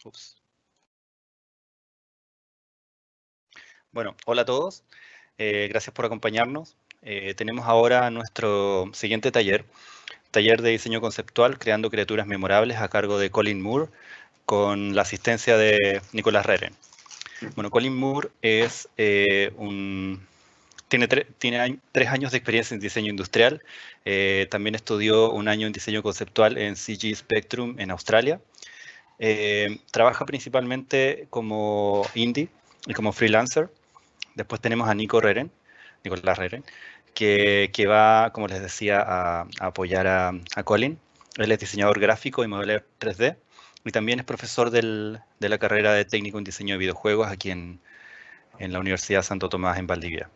Ups. Bueno, hola a todos. Gracias por acompañarnos. Tenemos ahora nuestro siguiente taller de diseño conceptual, creando criaturas memorables, a cargo de Colin Moore, con la asistencia de Nicolás Reren. Bueno, Colin Moore es tiene 3 años de experiencia en diseño industrial. También estudió un año en diseño conceptual en CG Spectrum en Australia. Trabaja principalmente como indie y como freelancer. Después tenemos a Nicolás Reren, que va, como les decía, a apoyar a Colin. Él es diseñador gráfico y modeler 3D, y también es profesor de la carrera de técnico en diseño de videojuegos aquí en la Universidad Santo Tomás en Valdivia.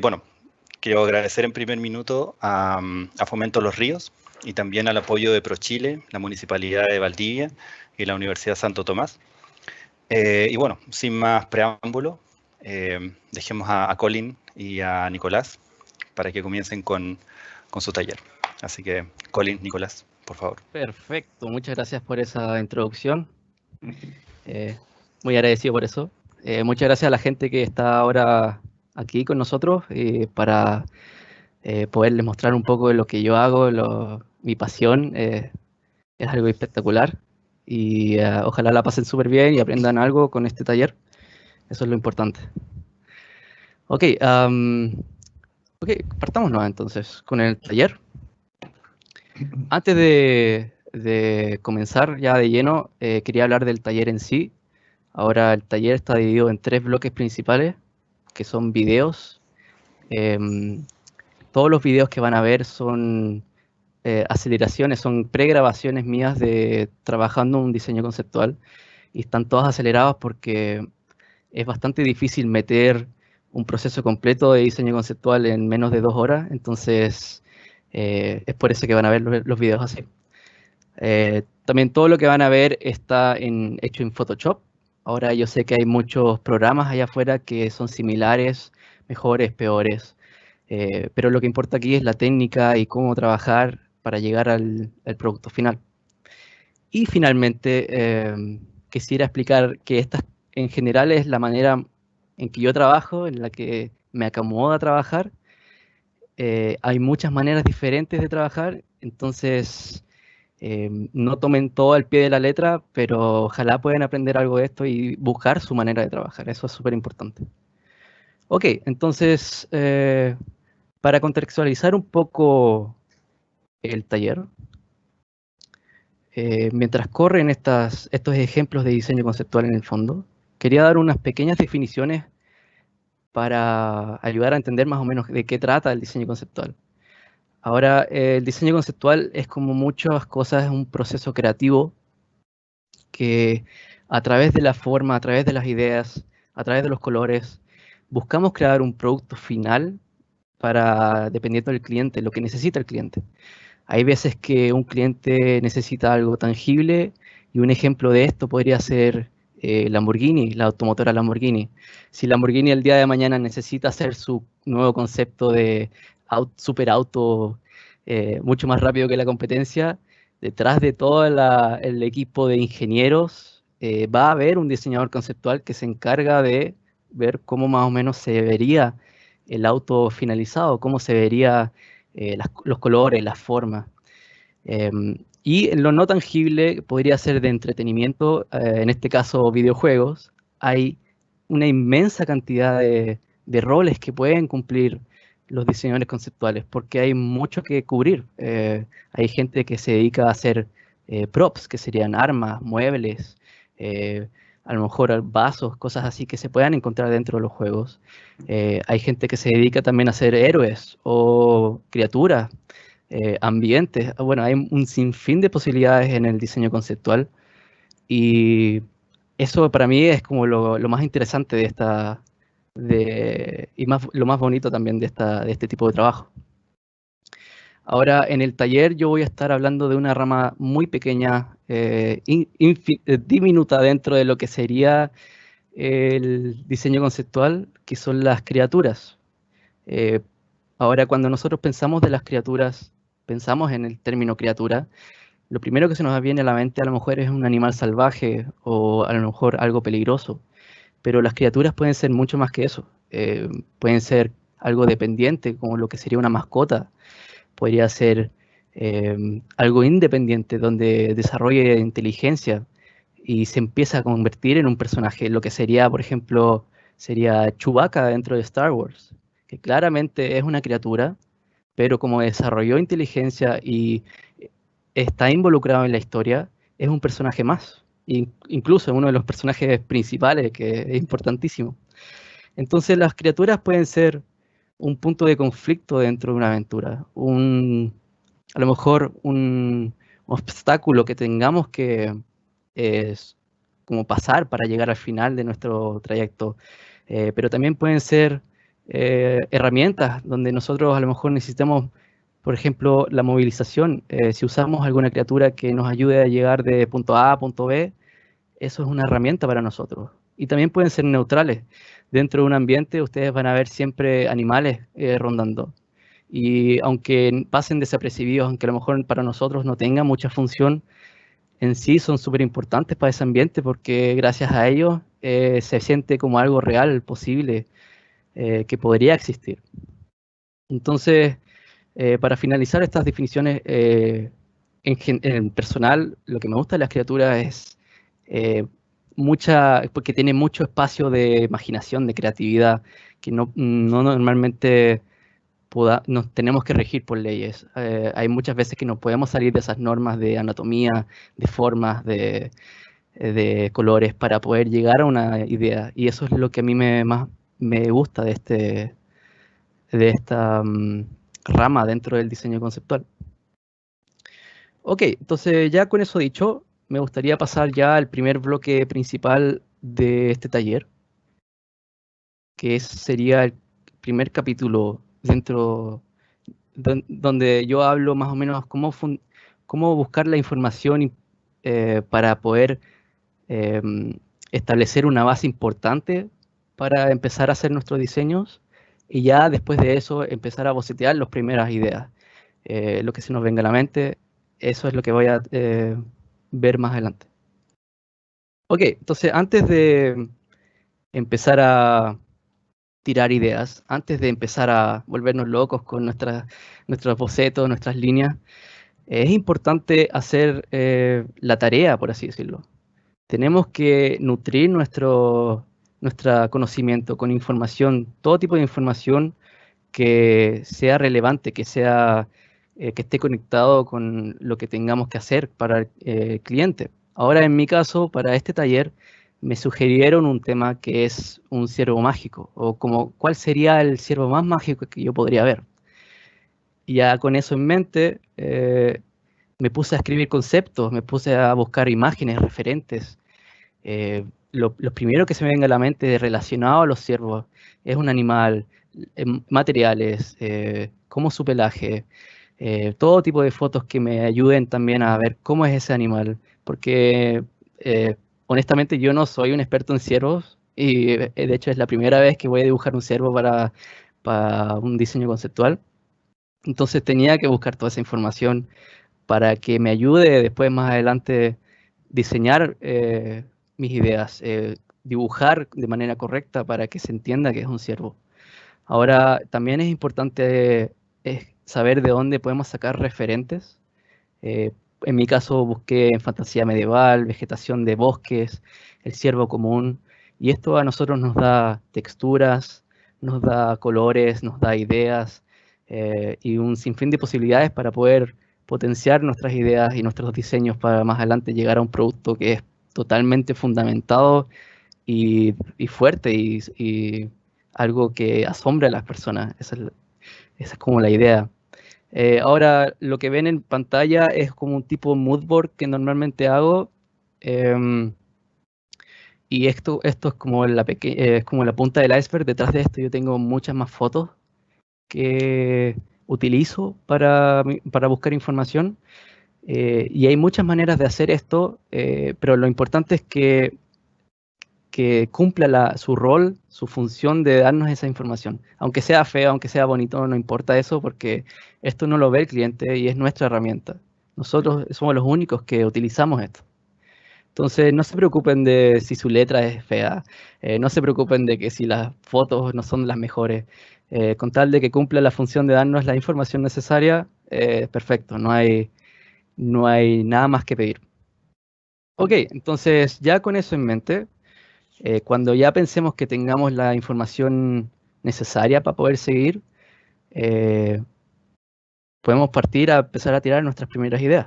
Bueno, quiero agradecer en primer minuto a Fomento Los Ríos y también al apoyo de ProChile, la Municipalidad de Valdivia y la Universidad Santo Tomás. Y bueno, sin más preámbulo, dejemos a Colin y a Nicolás para que comiencen con su taller. Así que, Colin, Nicolás, por favor. Perfecto, muchas gracias por esa introducción. Muy agradecido por eso. Muchas gracias a la gente que está ahora aquí con nosotros para poderles mostrar un poco de lo que yo hago, mi pasión. Es algo espectacular y ojalá la pasen súper bien y aprendan algo con este taller. Eso es lo importante. Ok, partámonos entonces con el taller. Antes de comenzar ya de lleno, quería hablar del taller en sí. Ahora el taller está dividido en 3 bloques principales, que son videos. Todos los videos que van a ver son aceleraciones, son pregrabaciones mías de trabajando un diseño conceptual, y están todas aceleradas porque es bastante difícil meter un proceso completo de diseño conceptual en menos de 2 horas, entonces es por eso que van a ver los videos así. También todo lo que van a ver está hecho en Photoshop. Ahora yo sé que hay muchos programas allá afuera que son similares, mejores, peores, pero lo que importa aquí es la técnica y cómo trabajar para llegar al producto final. Y finalmente, quisiera explicar que esta en general es la manera en que yo trabajo, en la que me acomoda trabajar. Hay muchas maneras diferentes de trabajar, entonces no tomen todo al pie de la letra, pero ojalá puedan aprender algo de esto y buscar su manera de trabajar. Eso es súper importante. Ok, entonces, para contextualizar un poco el taller, mientras corren estos ejemplos de diseño conceptual en el fondo, quería dar unas pequeñas definiciones para ayudar a entender más o menos de qué trata el diseño conceptual. Ahora, el diseño conceptual es, como muchas cosas, un proceso creativo que a través de la forma, a través de las ideas, a través de los colores, buscamos crear un producto final dependiendo del cliente, lo que necesita el cliente. Hay veces que un cliente necesita algo tangible, y un ejemplo de esto podría ser Lamborghini, la automotora Lamborghini. Si Lamborghini el día de mañana necesita hacer su nuevo concepto de superauto mucho más rápido que la competencia, detrás de todo el equipo de ingenieros va a haber un diseñador conceptual que se encarga de ver cómo más o menos se vería el auto finalizado, cómo se vería los colores, las formas. Y en lo no tangible podría ser de entretenimiento, en este caso videojuegos. Hay una inmensa cantidad de roles que pueden cumplir los diseñadores conceptuales, porque hay mucho que cubrir. Hay gente que se dedica a hacer props, que serían armas, muebles, a lo mejor vasos, cosas así que se puedan encontrar dentro de los juegos. Hay gente que se dedica también a hacer héroes o criaturas, ambientes. Bueno, hay un sinfín de posibilidades en el diseño conceptual, y eso para mí es como lo más interesante lo más bonito también de este tipo de trabajo. Ahora, en el taller yo voy a estar hablando de una rama muy pequeña, diminuta dentro de lo que sería el diseño conceptual, que son las criaturas. Ahora, cuando nosotros pensamos de las criaturas, pensamos en el término criatura, lo primero que se nos viene a la mente a lo mejor es un animal salvaje o a lo mejor algo peligroso, pero las criaturas pueden ser mucho más que eso. Pueden ser algo dependiente, como lo que sería una mascota. Podría ser algo independiente, donde desarrolle inteligencia y se empieza a convertir en un personaje. Lo que sería, por ejemplo, sería Chewbacca dentro de Star Wars, que claramente es una criatura, pero como desarrolló inteligencia y está involucrado en la historia, es un personaje más. Incluso uno de los personajes principales, que es importantísimo. Entonces las criaturas pueden ser un punto de conflicto dentro de una aventura, a lo mejor un obstáculo que tengamos que como pasar para llegar al final de nuestro trayecto. Pero también pueden ser herramientas donde nosotros a lo mejor necesitamos, por ejemplo, la movilización. Si usamos alguna criatura que nos ayude a llegar de punto A a punto B, eso es una herramienta para nosotros. Y también pueden ser neutrales. Dentro de un ambiente ustedes van a ver siempre animales rondando. Y aunque pasen desapercibidos, aunque a lo mejor para nosotros no tengan mucha función, en sí son súper importantes para ese ambiente porque gracias a ellos se siente como algo real, posible, que podría existir. Entonces, para finalizar estas definiciones, en personal, lo que me gusta de las criaturas es porque tiene mucho espacio de imaginación, de creatividad, que no normalmente nos tenemos que regir por leyes. Hay muchas veces que no podemos salir de esas normas de anatomía, de formas, de colores para poder llegar a una idea. Y eso es lo que a mí más me gusta de esta rama dentro del diseño conceptual. Ok, entonces ya con eso dicho, me gustaría pasar ya al primer bloque principal de este taller, que sería el primer capítulo donde yo hablo más o menos cómo buscar la información para poder eh, establecer una base importante para empezar a hacer nuestros diseños y ya después de eso empezar a bocetear las primeras ideas. Lo que se nos venga a la mente, eso es lo que voy a ver más adelante. Ok, entonces antes de empezar a tirar ideas, antes de empezar a volvernos locos con nuestros bocetos, nuestras líneas, es importante hacer la tarea, por así decirlo. Tenemos que nutrir nuestro conocimiento con información, todo tipo de información que sea relevante, que esté conectado con lo que tengamos que hacer para el cliente. Ahora, en mi caso, para este taller, me sugirieron un tema que es un ciervo mágico, o como cuál sería el ciervo más mágico que yo podría ver. Y ya con eso en mente, me puse a escribir conceptos, me puse a buscar imágenes, referentes. Lo primero que se me venga a la mente relacionado a los ciervos es un animal, materiales, como su pelaje, todo tipo de fotos que me ayuden también a ver cómo es ese animal, porque honestamente yo no soy un experto en ciervos y de hecho es la primera vez que voy a dibujar un ciervo para un diseño conceptual, entonces tenía que buscar toda esa información para que me ayude después más adelante diseñar mis ideas, dibujar de manera correcta para que se entienda que es un ciervo. Ahora, también es importante saber de dónde podemos sacar referentes. En mi caso busqué en fantasía medieval, vegetación de bosques, el ciervo común, y esto a nosotros nos da texturas, nos da colores, nos da ideas y un sinfín de posibilidades para poder potenciar nuestras ideas y nuestros diseños para más adelante llegar a un producto que es totalmente fundamentado y fuerte y algo que asombra a las personas. Esa es como la idea. Ahora, lo que ven en pantalla es como un tipo mood board que normalmente hago. em, y esto es como es como la punta del iceberg. Detrás de esto yo tengo muchas más fotos que utilizo para buscar información. Y hay muchas maneras de hacer esto, pero lo importante es que cumpla su rol, su función de darnos esa información. Aunque sea feo, aunque sea bonito, no importa eso porque esto no lo ve el cliente y es nuestra herramienta. Nosotros somos los únicos que utilizamos esto. Entonces, no se preocupen de si su letra es fea, no se preocupen de que si las fotos no son las mejores. Con tal de que cumpla la función de darnos la información necesaria, perfecto, no hay nada más que pedir. Ok, entonces ya con eso en mente, cuando ya pensemos que tengamos la información necesaria para poder seguir, eh, podemos partir a empezar a tirar nuestras primeras ideas.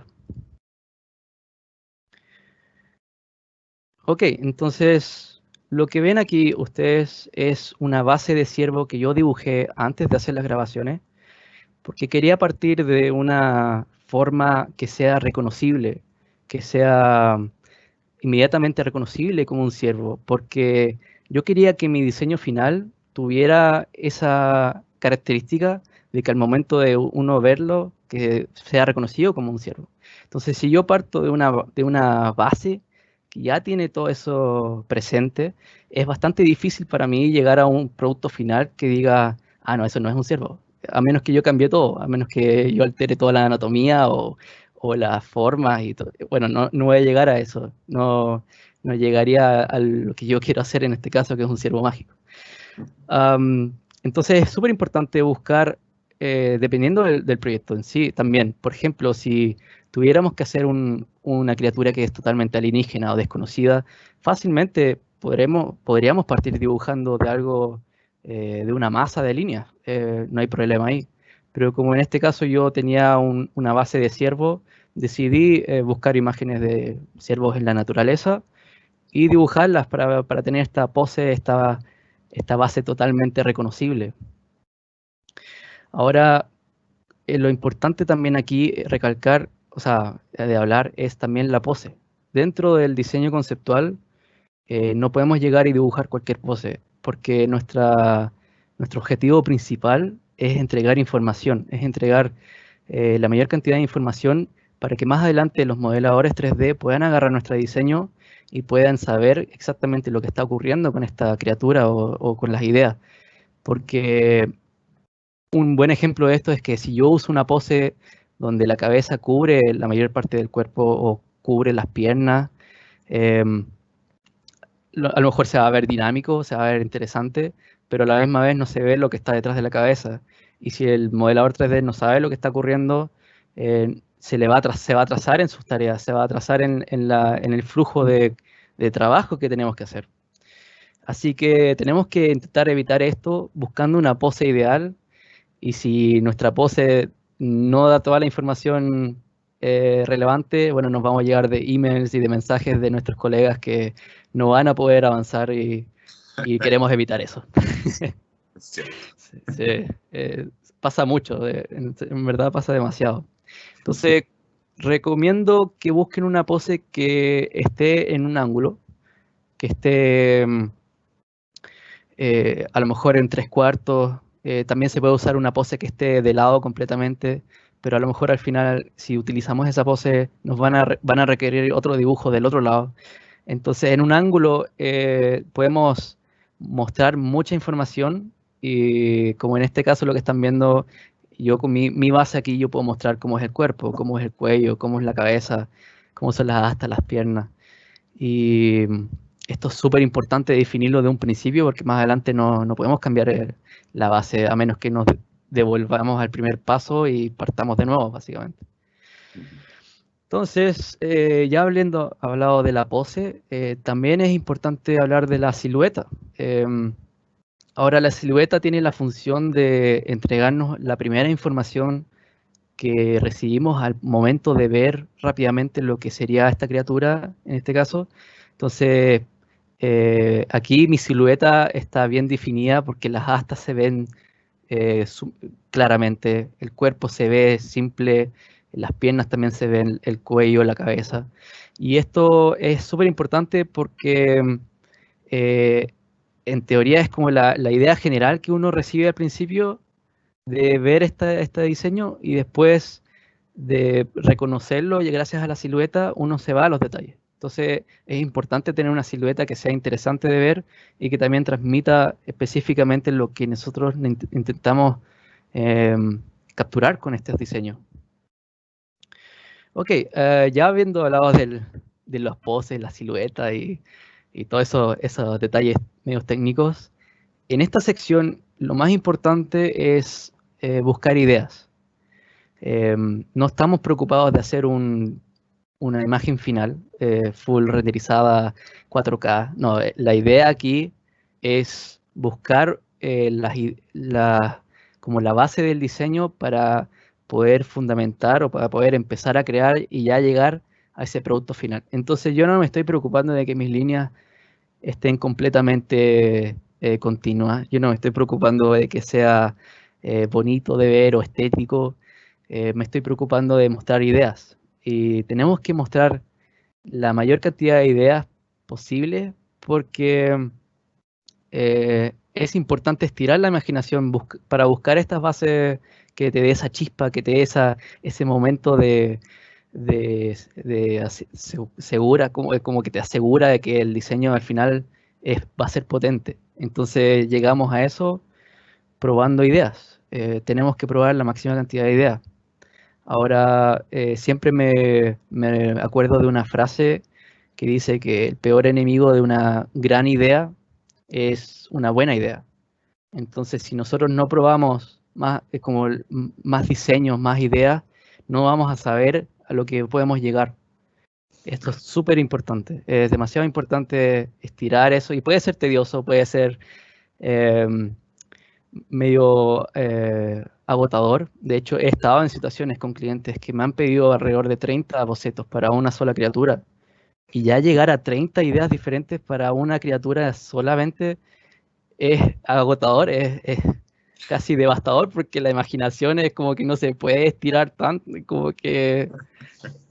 Ok, entonces lo que ven aquí ustedes es una base de ciervo que yo dibujé antes de hacer las grabaciones, porque quería partir de una forma que sea reconocible, que sea inmediatamente reconocible como un ciervo, porque yo quería que mi diseño final tuviera esa característica de que al momento de uno verlo, que sea reconocido como un ciervo. Entonces, si yo parto de una base que ya tiene todo eso presente, es bastante difícil para mí llegar a un producto final que diga, ah, no, eso no es un ciervo. A menos que yo cambie todo, a menos que yo altere toda la anatomía o las formas y todo. Bueno, no voy a llegar a eso. No llegaría a lo que yo quiero hacer en este caso, que es un ciervo mágico. Entonces es súper importante buscar, dependiendo del proyecto en sí, también. Por ejemplo, si tuviéramos que hacer una criatura que es totalmente alienígena o desconocida, fácilmente podríamos partir dibujando de algo, de una masa de líneas. No hay problema ahí. Pero como en este caso yo tenía una base de ciervo, decidí buscar imágenes de ciervos en la naturaleza y dibujarlas para tener esta pose, esta base totalmente reconocible. Ahora, lo importante también aquí recalcar, o sea, de hablar, es también la pose. Dentro del diseño conceptual, no podemos llegar y dibujar cualquier pose, porque nuestro objetivo principal es entregar información, es entregar la mayor cantidad de información para que más adelante los modeladores 3D puedan agarrar nuestro diseño y puedan saber exactamente lo que está ocurriendo con esta criatura o con las ideas. Porque un buen ejemplo de esto es que si yo uso una pose donde la cabeza cubre la mayor parte del cuerpo o cubre las piernas, em, a lo mejor se va a ver dinámico, se va a ver interesante, pero a la misma vez no se ve lo que está detrás de la cabeza. Y si el modelador 3D no sabe lo que está ocurriendo, se va a atrasar en sus tareas, se va a atrasar en el flujo de trabajo que tenemos que hacer. Así que tenemos que intentar evitar esto buscando una pose ideal, y si nuestra pose no da toda la información relevante, bueno, nos vamos a llegar de emails y de mensajes de nuestros colegas que no van a poder avanzar y queremos evitar eso. Sí. Sí, pasa mucho, en verdad pasa demasiado. Entonces, recomiendo que busquen una pose que esté en un ángulo, que esté a lo mejor en 3/4. También se puede usar una pose que esté de lado completamente, pero a lo mejor al final, si utilizamos esa pose, nos van a requerir otro dibujo del otro lado. Entonces, en un ángulo podemos mostrar mucha información y como en este caso lo que están viendo, yo con mi base aquí, yo puedo mostrar cómo es el cuerpo, cómo es el cuello, cómo es la cabeza, cómo son las astas, las piernas. Y esto es súper importante definirlo de un principio porque más adelante no podemos cambiar la base a menos que nos devolvamos al primer paso y partamos de nuevo, básicamente. Entonces, ya hablado de la pose, también es importante hablar de la silueta. Ahora, la silueta tiene la función de entregarnos la primera información que recibimos al momento de ver rápidamente lo que sería esta criatura, en este caso. Entonces, aquí mi silueta está bien definida porque las astas se ven claramente, el cuerpo se ve simple, las piernas también se ven, el cuello, la cabeza. Y esto es súper importante porque eh, en teoría es como la idea general que uno recibe al principio de ver este diseño y después de reconocerlo y gracias a la silueta uno se va a los detalles. Entonces es importante tener una silueta que sea interesante de ver y que también transmita específicamente lo que nosotros intentamos capturar con estos diseños. Ok, ya habiendo hablado de los poses, la silueta y todos esos detalles medios técnicos, en esta sección lo más importante es buscar ideas. No estamos preocupados de hacer una imagen final full renderizada 4K. No, la idea aquí es buscar como la base del diseño para poder fundamentar o para poder empezar a crear y ya llegar a ese producto final. Entonces yo no me estoy preocupando de que mis líneas estén completamente continuas. Yo no me estoy preocupando de que sea bonito de ver o estético. Me estoy preocupando de mostrar ideas. Y tenemos que mostrar la mayor cantidad de ideas posible porque es importante estirar la imaginación para buscar estas bases que te dé esa chispa, que te dé ese momento segura, como que te asegura de que el diseño al final va a ser potente. Entonces llegamos a eso probando ideas. Tenemos que probar la máxima cantidad de ideas. Ahora, siempre me acuerdo de una frase que dice que el peor enemigo de una gran idea es una buena idea. Entonces, si nosotros no probamos más, más diseños, más ideas, no vamos a saber a lo que podemos llegar. Esto es súper importante. Es demasiado importante estirar eso y puede ser tedioso, puede ser eh, medio agotador. De hecho, he estado en situaciones con clientes que me han pedido alrededor de 30 bocetos para una sola criatura. Y ya llegar a 30 ideas diferentes para una criatura solamente es agotador, es casi devastador porque la imaginación es como que no se puede estirar tanto, como que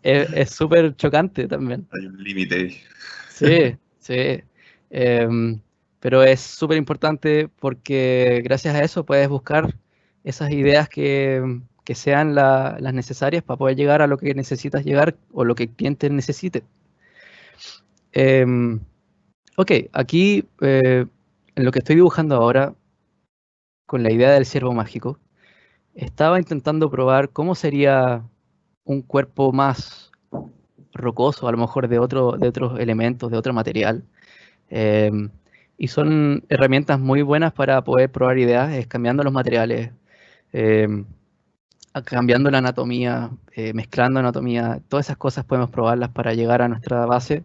es súper chocante también. Hay un límite ahí. Sí, sí. Em, pero es súper importante porque gracias a eso puedes buscar esas ideas que sean las necesarias para poder llegar a lo que necesitas llegar o lo que el cliente necesite. Em, ok, aquí en lo que estoy dibujando ahora, con la idea del ciervo mágico, estaba intentando probar cómo sería un cuerpo más rocoso, a lo mejor de otros elementos, de otro material. Em, y son herramientas muy buenas para poder probar ideas, es cambiando los materiales, em, cambiando la anatomía, mezclando anatomía, todas esas cosas podemos probarlas para llegar a nuestra base.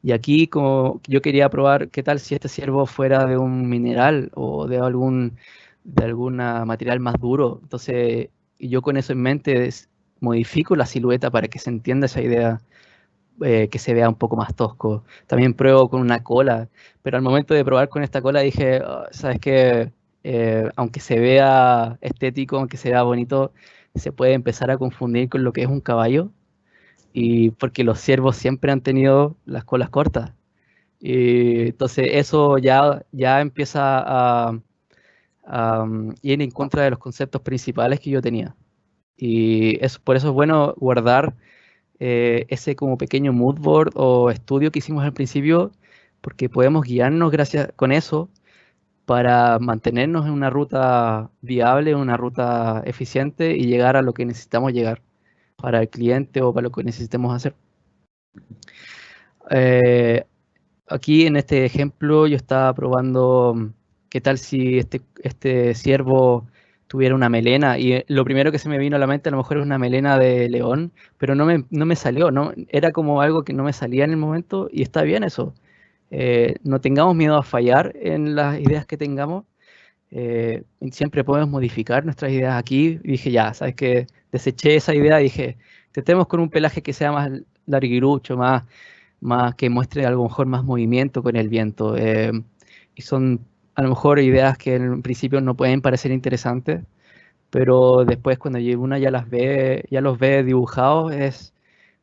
Y aquí como yo quería probar qué tal si este ciervo fuera de un mineral o de alguna material más duro. Entonces yo con eso en mente modifico la silueta para que se entienda esa idea, que se vea un poco más tosco. También pruebo con una cola, pero al momento de probar con esta cola dije, "Ah, ¿sabes qué? Aunque se vea estético, aunque se vea bonito, se puede empezar a confundir con lo que es un caballo, y porque los ciervos siempre han tenido las colas cortas. Y entonces eso ya empieza a ir en contra de los conceptos principales que yo tenía. Y por eso es bueno guardar ese como pequeño mood board o estudio que hicimos al principio, porque podemos guiarnos gracias con eso para mantenernos en una ruta viable, una ruta eficiente y llegar a lo que necesitamos llegar para el cliente o para lo que necesitemos hacer. Eh, Aquí en este ejemplo yo estaba probando qué tal si este ciervo tuviera una melena, y lo primero que se me vino a la mente a lo mejor es una melena de león, pero no me salió, ¿no? Era como algo que no me salía en el momento y está bien eso. No tengamos miedo a fallar en las ideas que tengamos. Siempre podemos modificar nuestras ideas aquí. Y dije, ya, ¿sabes qué? Deseché esa idea y dije, tratemos con un pelaje que sea más larguirucho, más que muestre a lo mejor más movimiento con el viento. Y son a lo mejor ideas que en principio no pueden parecer interesantes, pero después cuando una ya las ve, ya los ve dibujados,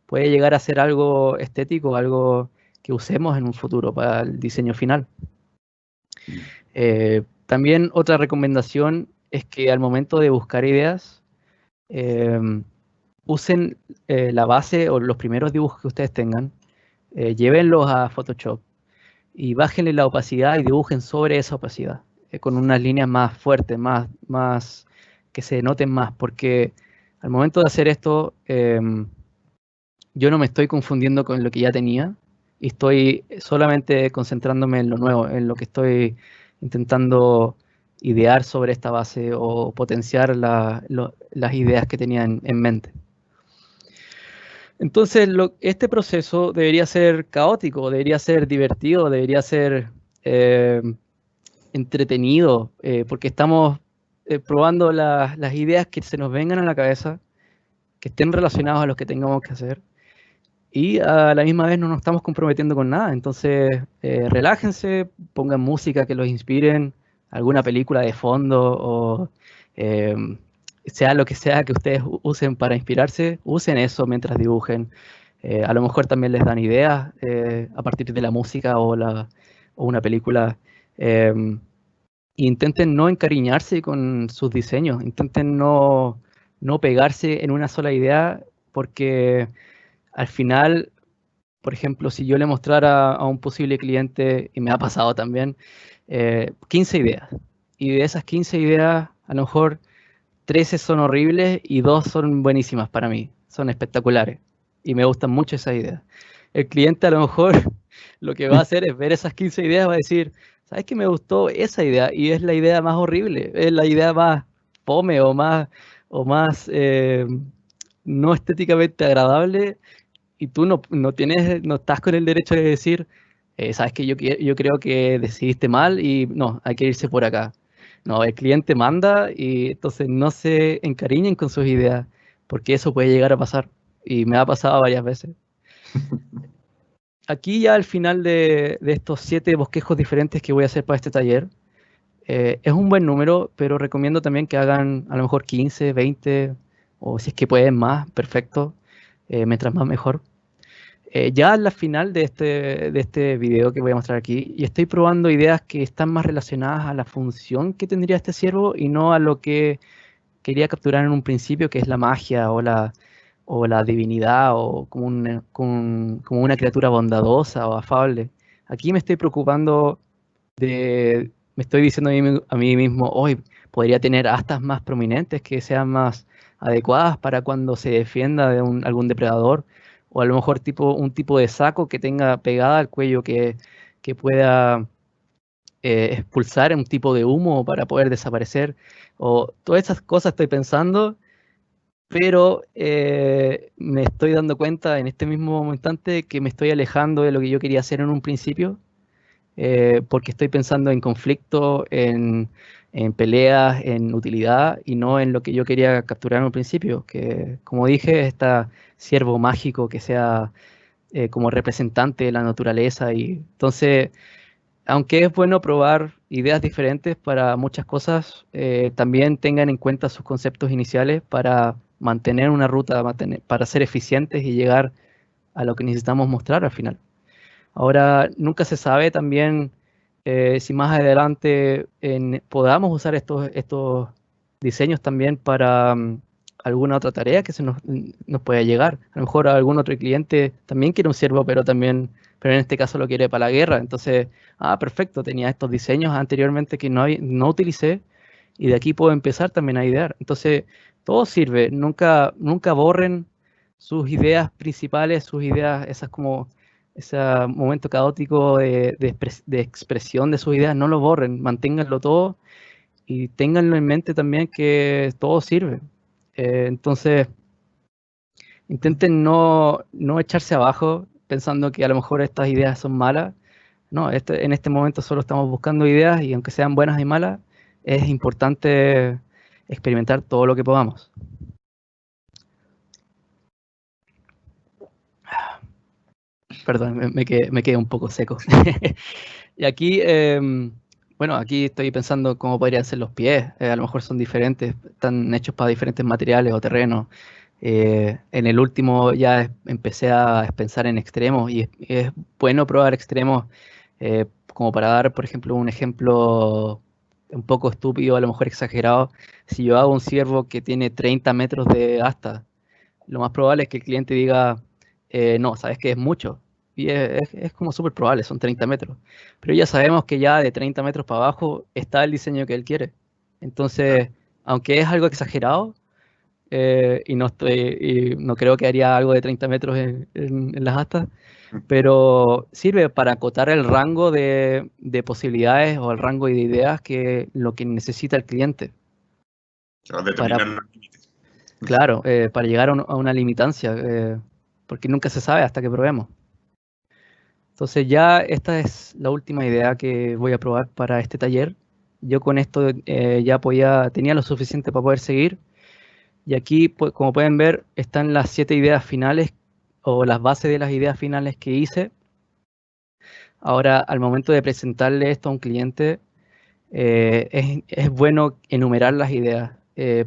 puede llegar a ser algo estético, algo que usemos en un futuro para el diseño final. También otra recomendación es que al momento de buscar ideas, usen la base o los primeros dibujos que ustedes tengan, llévenlos a Photoshop y bájenle la opacidad y dibujen sobre esa opacidad, con unas líneas más fuertes, más que se noten más, porque al momento de hacer esto, yo no me estoy confundiendo con lo que ya tenía y estoy solamente concentrándome en lo nuevo, en lo que estoy intentando idear sobre esta base o potenciar las ideas que tenía en mente. Entonces, este proceso debería ser caótico, debería ser divertido, debería ser eh, entretenido, porque estamos probando las ideas que se nos vengan a la cabeza, que estén relacionadas a los que tengamos que hacer, y a la misma vez no nos estamos comprometiendo con nada. Entonces, relájense, pongan música que los inspiren, alguna película de fondo o eh, sea lo que sea que ustedes usen para inspirarse, usen eso mientras dibujen. A lo mejor también les dan ideas a partir de la música o una película. Eh, Intenten no encariñarse con sus diseños, intenten no pegarse en una sola idea, porque al final, por ejemplo, si yo le mostrara a un posible cliente, y me ha pasado también, 15 ideas, y de esas 15 ideas, a lo mejor 13 son horribles y 2 son buenísimas para mí, son espectaculares, y me gustan mucho esas ideas. El cliente a lo mejor lo que va a hacer es ver esas 15 ideas, va a decir, ¿sabes qué? Me gustó esa idea y es la idea más horrible, es la idea más fome o más no estéticamente agradable, y tú no estás con el derecho de decir, ¿sabes qué? Yo creo que decidiste mal y no, hay que irse por acá. No, el cliente manda y entonces no se encariñen con sus ideas, porque eso puede llegar a pasar y me ha pasado varias veces. Aquí ya al final de estos 7 bosquejos diferentes que voy a hacer para este taller, es un buen número, pero recomiendo también que hagan a lo mejor 15, 20 o si es que pueden más, perfecto, mientras más mejor. Ya a la final de este video que voy a mostrar aquí, y estoy probando ideas que están más relacionadas a la función que tendría este ciervo y no a lo que quería capturar en un principio, que es la magia o la divinidad o como una criatura bondadosa o afable. Aquí me estoy preocupando me estoy diciendo a mí mismo, hoy podría tener astas más prominentes que sean más adecuadas para cuando se defienda de algún depredador, o a lo mejor un tipo de saco que tenga pegada al cuello que pueda expulsar un tipo de humo para poder desaparecer, o todas esas cosas estoy pensando, pero me estoy dando cuenta en este mismo instante que me estoy alejando de lo que yo quería hacer en un principio, porque estoy pensando en conflicto, en peleas, en utilidad y no en lo que yo quería capturar en un principio, que como dije, está ciervo mágico que sea como representante de la naturaleza. Y entonces, aunque es bueno probar ideas diferentes para muchas cosas, también tengan en cuenta sus conceptos iniciales para mantener una ruta, para ser eficientes y llegar a lo que necesitamos mostrar al final. Ahora, nunca se sabe también si más adelante podamos usar estos diseños también para alguna otra tarea que nos pueda llegar. A lo mejor algún otro cliente también quiere un ciervo, pero en este caso lo quiere para la guerra. Entonces, perfecto, tenía estos diseños anteriormente que no utilicé y de aquí puedo empezar también a idear. Entonces, todo sirve. Nunca borren sus ideas principales, sus ideas, esas como ese momento caótico de expresión de sus ideas, no lo borren, manténganlo todo y ténganlo en mente también que todo sirve. Entonces, intenten no echarse abajo pensando que a lo mejor estas ideas son malas. No, en este momento solo estamos buscando ideas y aunque sean buenas y malas, es importante experimentar todo lo que podamos. Perdón, me quedé un poco seco. Y aquí, bueno, aquí estoy pensando cómo podrían ser los pies. A lo mejor son diferentes, están hechos para diferentes materiales o terrenos. En el último ya empecé a pensar en extremos y es bueno probar extremos, como para dar, por ejemplo, un ejemplo un poco estúpido, a lo mejor exagerado. Si yo hago un ciervo que tiene 30 metros de asta, lo más probable es que el cliente diga, no, sabes que es mucho. Y es como súper probable, son 30 metros. Pero ya sabemos que ya de 30 metros para abajo está el diseño que él quiere. Entonces, aunque es algo exagerado, y no creo que haría algo de 30 metros en las astas, pero sirve para acotar el rango de posibilidades o el rango de ideas que lo que necesita el cliente. Para determinar los límites. Claro, para llegar a una limitancia, porque nunca se sabe hasta que probemos. Entonces ya esta es la última idea que voy a probar para este taller. Yo con esto ya tenía lo suficiente para poder seguir. Y aquí, como pueden ver, están las 7 ideas finales o las bases de las ideas finales que hice. Ahora, al momento de presentarle esto a un cliente, es bueno enumerar las ideas,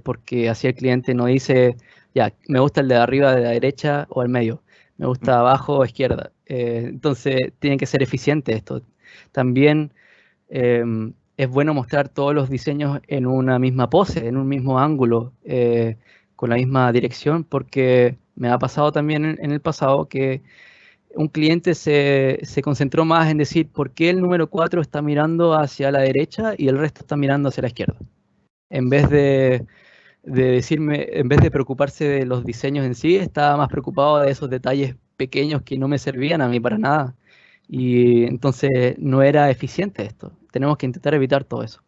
porque así el cliente no dice, ya, me gusta el de arriba, de la derecha o al medio, me gusta abajo o izquierda. Entonces, tiene que ser eficiente esto. También es bueno mostrar todos los diseños en una misma pose, en un mismo ángulo, con la misma dirección, porque me ha pasado también en el pasado que un cliente se concentró más en decir por qué el número 4 está mirando hacia la derecha y el resto está mirando hacia la izquierda. En vez de decirme, en vez de preocuparse de los diseños en sí, estaba más preocupado de esos detalles pequeños que no me servían a mí para nada. Y entonces no era eficiente esto. Tenemos que intentar evitar todo eso.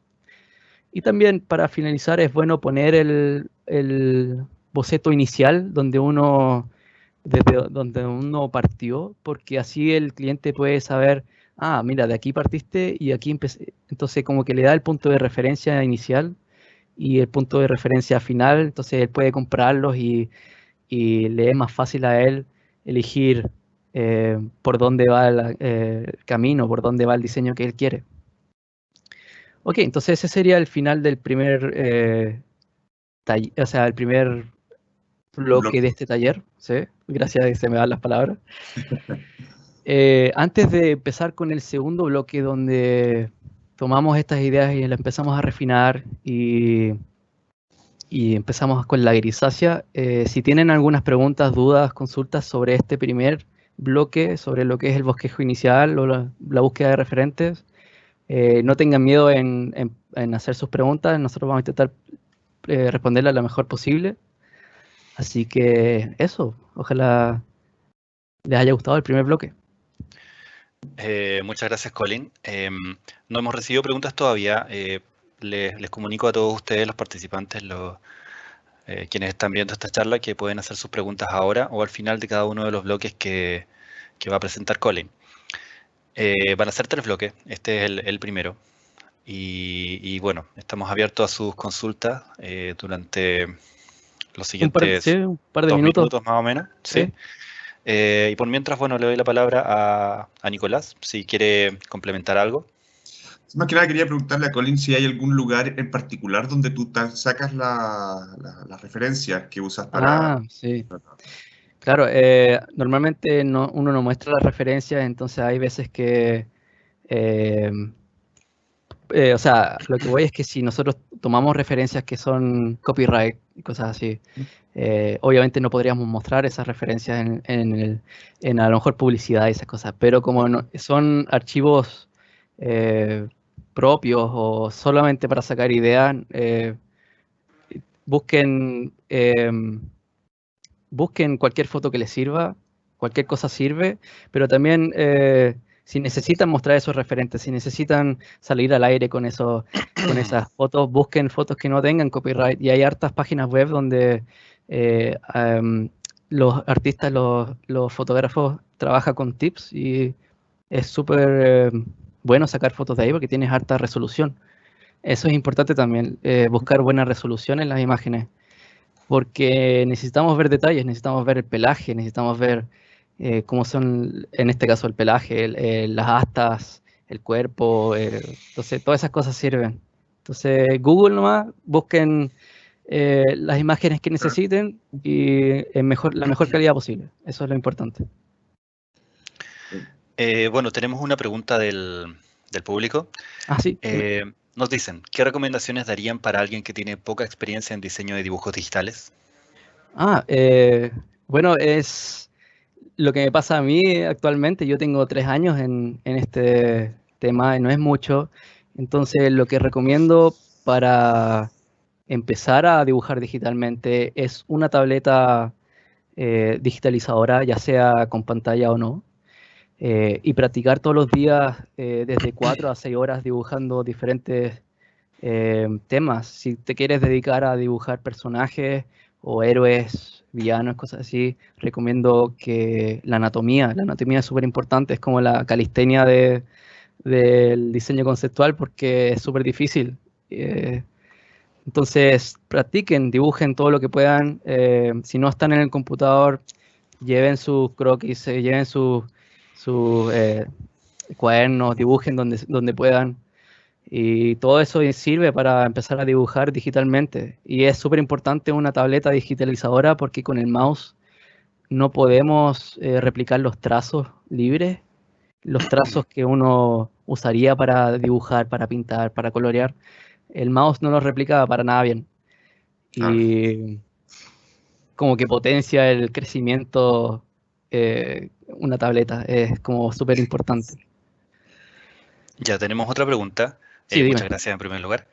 Y también para finalizar es bueno poner el boceto inicial desde donde uno partió, porque así el cliente puede saber, ah, mira, de aquí partiste y aquí empecé. Entonces como que le da el punto de referencia inicial y el punto de referencia final, entonces él puede comprarlos y le es más fácil a él elegir por dónde va el camino, por dónde va el diseño que él quiere. Ok, entonces ese sería el final del primer el primer bloque de este taller, ¿sí? Gracias, que se me dan las palabras. Antes de empezar con el segundo bloque, donde tomamos estas ideas y las empezamos a refinar y empezamos con la grisácea, si tienen algunas preguntas, dudas, consultas sobre este primer bloque, sobre lo que es el bosquejo inicial o la búsqueda de referentes, no tengan miedo en hacer sus preguntas. Nosotros vamos a intentar responderlas lo mejor posible. Así que eso, ojalá les haya gustado el primer bloque. Muchas gracias, Colin. No hemos recibido preguntas todavía. Les comunico a todos ustedes, los participantes, quienes están viendo esta charla, que pueden hacer sus preguntas ahora o al final de cada uno de los bloques que va a presentar Colin. Van a ser 3 bloques, este es el primero. Y bueno, estamos abiertos a sus consultas durante los siguientes un par de 2 minutos minutos más o menos. ¿Sí? Y por mientras, bueno, le doy la palabra a Nicolás, si quiere complementar algo. Más que nada quería preguntarle a Colin si hay algún lugar en particular donde tú sacas las referencias que usas para... Ah, sí. Claro, normalmente uno no muestra las referencias, entonces hay veces que... o sea, lo que voy es que si nosotros tomamos referencias que son copyright y cosas así, obviamente no podríamos mostrar esas referencias en a lo mejor publicidad y esas cosas, pero como son archivos propios o solamente para sacar ideas, busquen cualquier foto que les sirva, cualquier cosa sirve, pero también si necesitan mostrar esos referentes, si necesitan salir al aire con esas fotos, busquen fotos que no tengan copyright. Y hay hartas páginas web donde los artistas, los fotógrafos trabajan con tips y es súper bueno sacar fotos de ahí porque tienes harta resolución. Eso es importante también, buscar buena resolución en las imágenes, porque necesitamos ver detalles, necesitamos ver el pelaje, necesitamos ver cómo son, en este caso, el pelaje, las astas, el cuerpo, entonces todas esas cosas sirven. Entonces Google nomás, busquen las imágenes que necesiten y la mejor calidad posible, eso es lo importante. Bueno, tenemos una pregunta del público. Ah, sí. Nos dicen, ¿qué recomendaciones darían para alguien que tiene poca experiencia en diseño de dibujos digitales? Bueno, es lo que me pasa a mí actualmente. Yo tengo 3 años en este tema y no es mucho. Entonces, lo que recomiendo para empezar a dibujar digitalmente es una tableta digitalizadora, ya sea con pantalla o no, y practicar todos los días desde 4 a 6 horas dibujando diferentes temas. Si te quieres dedicar a dibujar personajes o héroes, villanos, cosas así, recomiendo que la anatomía es súper importante, es como la calistenia del diseño conceptual porque es súper difícil. Eh, entonces, practiquen, dibujen todo lo que puedan. Si no están en el computador, lleven sus croquis, lleven sus cuadernos, dibujen donde puedan. Y todo eso sirve para empezar a dibujar digitalmente. Y es súper importante una tableta digitalizadora porque con el mouse no podemos replicar los trazos libres, los trazos que uno usaría para dibujar, para pintar, para colorear. El mouse no los replica para nada bien. Claro. Y como que potencia el crecimiento una tableta. Es como súper importante. Ya tenemos otra pregunta. Sí, dime. Muchas gracias en primer lugar.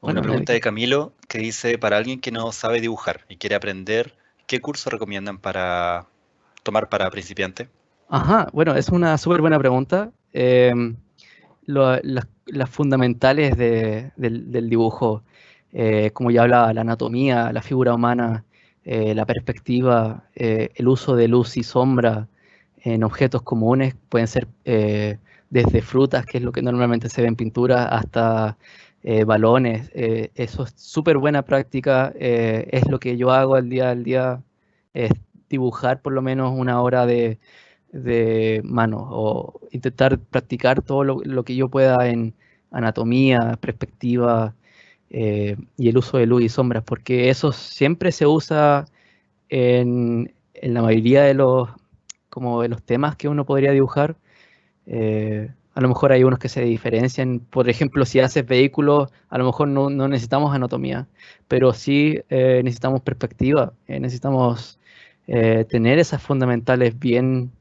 Una Bueno, no hay de pregunta qué. de Camilo que dice, para alguien que no sabe dibujar y quiere aprender, ¿qué curso recomiendan para tomar para principiante? Ajá, bueno, es una súper buena pregunta. Las fundamentales del dibujo, como ya hablaba, la anatomía, la figura humana, la perspectiva, el uso de luz y sombra en objetos comunes, pueden ser desde frutas, que es lo que normalmente se ve en pintura, hasta balones. Eso es súper buena práctica, es lo que yo hago al día, es dibujar por lo menos una hora de mano o intentar practicar todo lo que yo pueda en anatomía, perspectiva y el uso de luz y sombras, porque eso siempre se usa en la mayoría como de los temas que uno podría dibujar. A lo mejor hay unos que se diferencian, por ejemplo, si haces vehículos, a lo mejor no necesitamos anatomía, pero sí necesitamos perspectiva, necesitamos tener esas fundamentales bien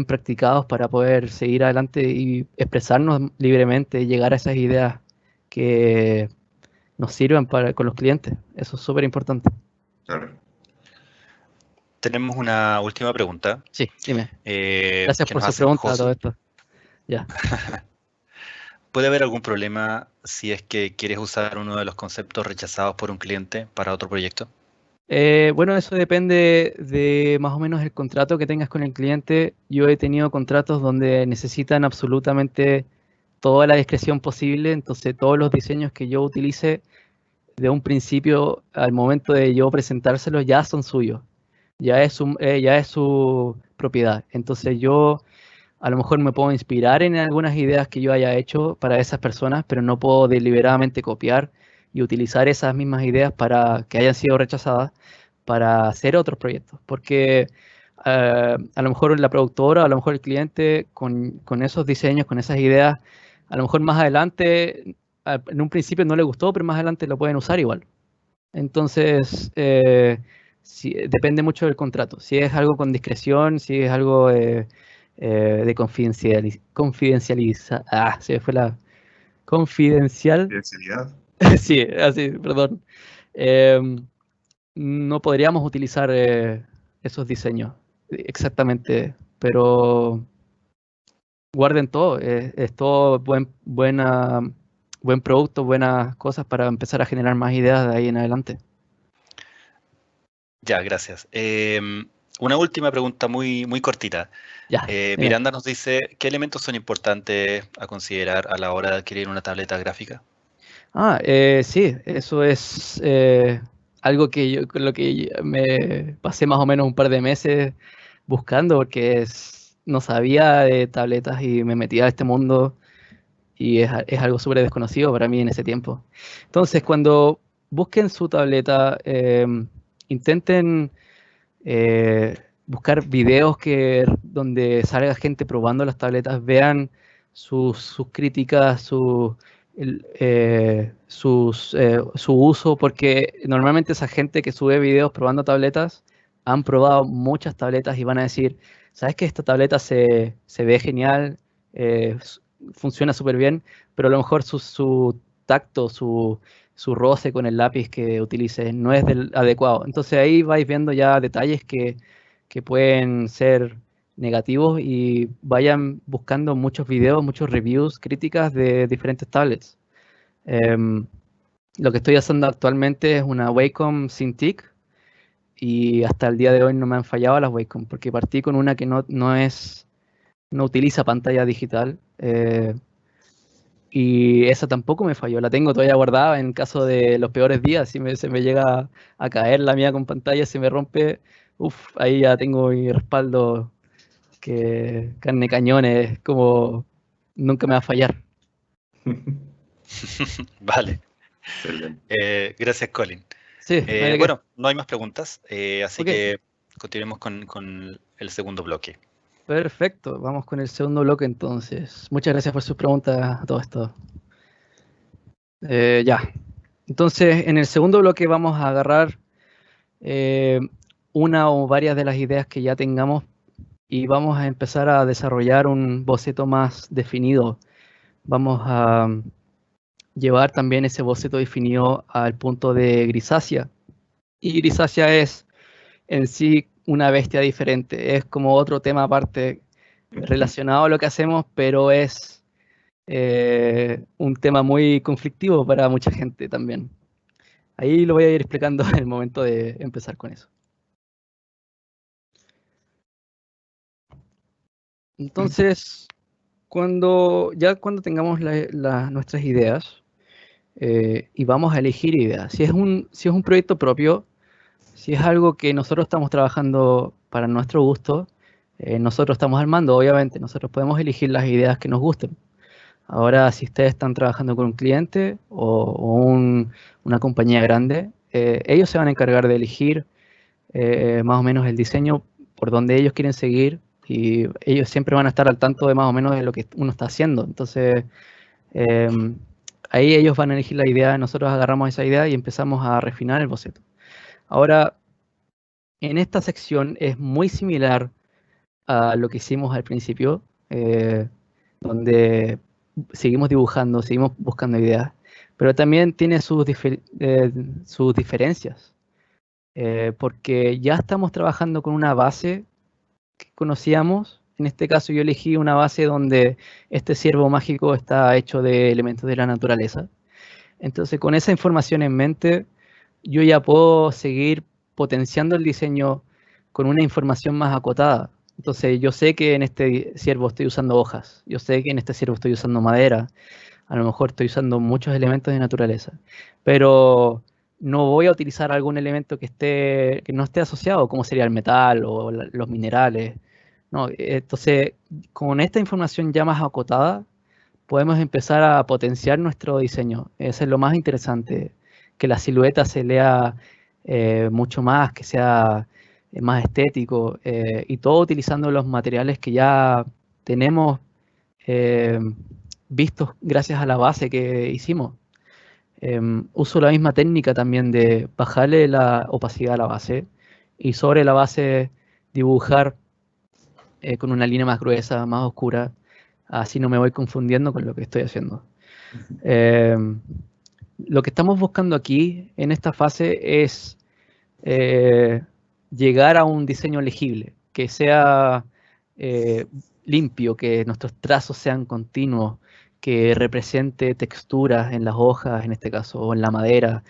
practicados para poder seguir adelante y expresarnos libremente y llegar a esas ideas que nos sirvan con los clientes. Eso es súper importante. Claro. Tenemos una última pregunta Sí, dime. Gracias que por nos sus hace preguntas a todo Josu. esto. Ya. ¿Puede haber algún problema si es que quieres usar uno de los conceptos rechazados por un cliente para otro proyecto? Bueno, eso depende de más o menos el contrato que tengas con el cliente. Yo he tenido contratos donde necesitan absolutamente toda la discreción posible, entonces todos los diseños que yo utilice de un principio al momento de yo presentárselos ya son suyos, ya es su propiedad. Entonces yo a lo mejor me puedo inspirar en algunas ideas que yo haya hecho para esas personas, pero no puedo deliberadamente copiar y utilizar esas mismas ideas para que hayan sido rechazadas para hacer otros proyectos, porque a lo mejor la productora, a lo mejor el cliente con esos diseños, con esas ideas, a lo mejor más adelante, en un principio no le gustó, pero más adelante lo pueden usar igual. Entonces, depende mucho del contrato. Si es algo con discreción, si es algo de confidencializa. Se me fue la confidencial. Fidelidad. Sí, así, perdón. Em, no podríamos utilizar esos diseños exactamente, pero guarden todo. Es todo buen producto, buenas cosas para empezar a generar más ideas de ahí en adelante. Ya, gracias. Una última pregunta muy, muy cortita. Ya, dime. Miranda nos dice, ¿qué elementos son importantes a considerar a la hora de adquirir una tableta gráfica? Sí, eso es algo con lo que me pasé más o menos un par de meses buscando porque no sabía de tabletas y me metí a este mundo y es algo súper desconocido para mí en ese tiempo. Entonces, cuando busquen su tableta, intenten buscar videos donde salga gente probando las tabletas, vean sus críticas, su uso, porque normalmente esa gente que sube videos probando tabletas han probado muchas tabletas y van a decir, ¿sabes que esta tableta se ve genial? eh, s- Funciona súper bien, pero a lo mejor su tacto, su roce con el lápiz que utilice no es del adecuado. Entonces ahí vais viendo ya detalles que pueden ser negativos y vayan buscando muchos videos, muchos reviews, críticas de diferentes tablets. Lo que estoy haciendo actualmente es una Wacom Cintiq y hasta el día de hoy no me han fallado las Wacom porque partí con una que no utiliza pantalla digital. Y esa tampoco me falló, la tengo todavía guardada en caso de los peores días. Si se me llega a caer la mía con pantalla, se me rompe, ahí ya tengo mi respaldo, que carne cañones, como nunca me va a fallar. Vale. Excelente. Gracias, Colin. Sí, Bueno, no hay más preguntas, así Ok. que continuemos con el segundo bloque. Perfecto, vamos con el segundo bloque entonces. Muchas gracias por sus preguntas a todo esto. Ya, entonces en el segundo bloque vamos a agarrar una o varias de las ideas que ya tengamos y vamos a empezar a desarrollar un boceto más definido. Vamos a llevar también ese boceto definido al punto de grisácea. Y grisácea es en sí una bestia diferente, es como otro tema aparte relacionado a lo que hacemos, pero es un tema muy conflictivo para mucha gente también. Ahí lo voy a ir explicando en el momento de empezar con eso. Entonces, cuando tengamos nuestras ideas y vamos a elegir ideas, si es un proyecto propio, si es algo que nosotros estamos trabajando para nuestro gusto, nosotros estamos al mando, obviamente, nosotros podemos elegir las ideas que nos gusten. Ahora, si ustedes están trabajando con un cliente o una compañía grande, ellos se van a encargar de elegir más o menos el diseño por donde ellos quieren seguir y ellos siempre van a estar al tanto de más o menos de lo que uno está haciendo. Entonces, ahí ellos van a elegir la idea, nosotros agarramos esa idea y empezamos a refinar el boceto. Ahora, en esta sección es muy similar a lo que hicimos al principio, donde seguimos dibujando, seguimos buscando ideas, pero también tiene sus diferencias, porque ya estamos trabajando con una base que conocíamos. En este caso yo elegí una base donde este ciervo mágico está hecho de elementos de la naturaleza. Entonces, con esa información en mente, yo ya puedo seguir potenciando el diseño con una información más acotada. Entonces, yo sé que en este ciervo estoy usando hojas, yo sé que en este ciervo estoy usando madera, a lo mejor estoy usando muchos elementos de naturaleza, pero no voy a utilizar algún elemento que no esté asociado, como sería el metal o los minerales. No, entonces, con esta información ya más acotada, podemos empezar a potenciar nuestro diseño. Eso es lo más interesante, que la silueta se lea mucho más, que sea más estético y todo utilizando los materiales que ya tenemos eh, vistos gracias a la base que hicimos. Uso la misma técnica también de bajarle la opacidad a la base y sobre la base dibujar con una línea más gruesa, más oscura, así no me voy confundiendo con lo que estoy haciendo. Lo que estamos buscando aquí en esta fase es llegar a un diseño legible, que sea limpio, que nuestros trazos sean continuos, que represente texturas en las hojas, en este caso, o en la madera,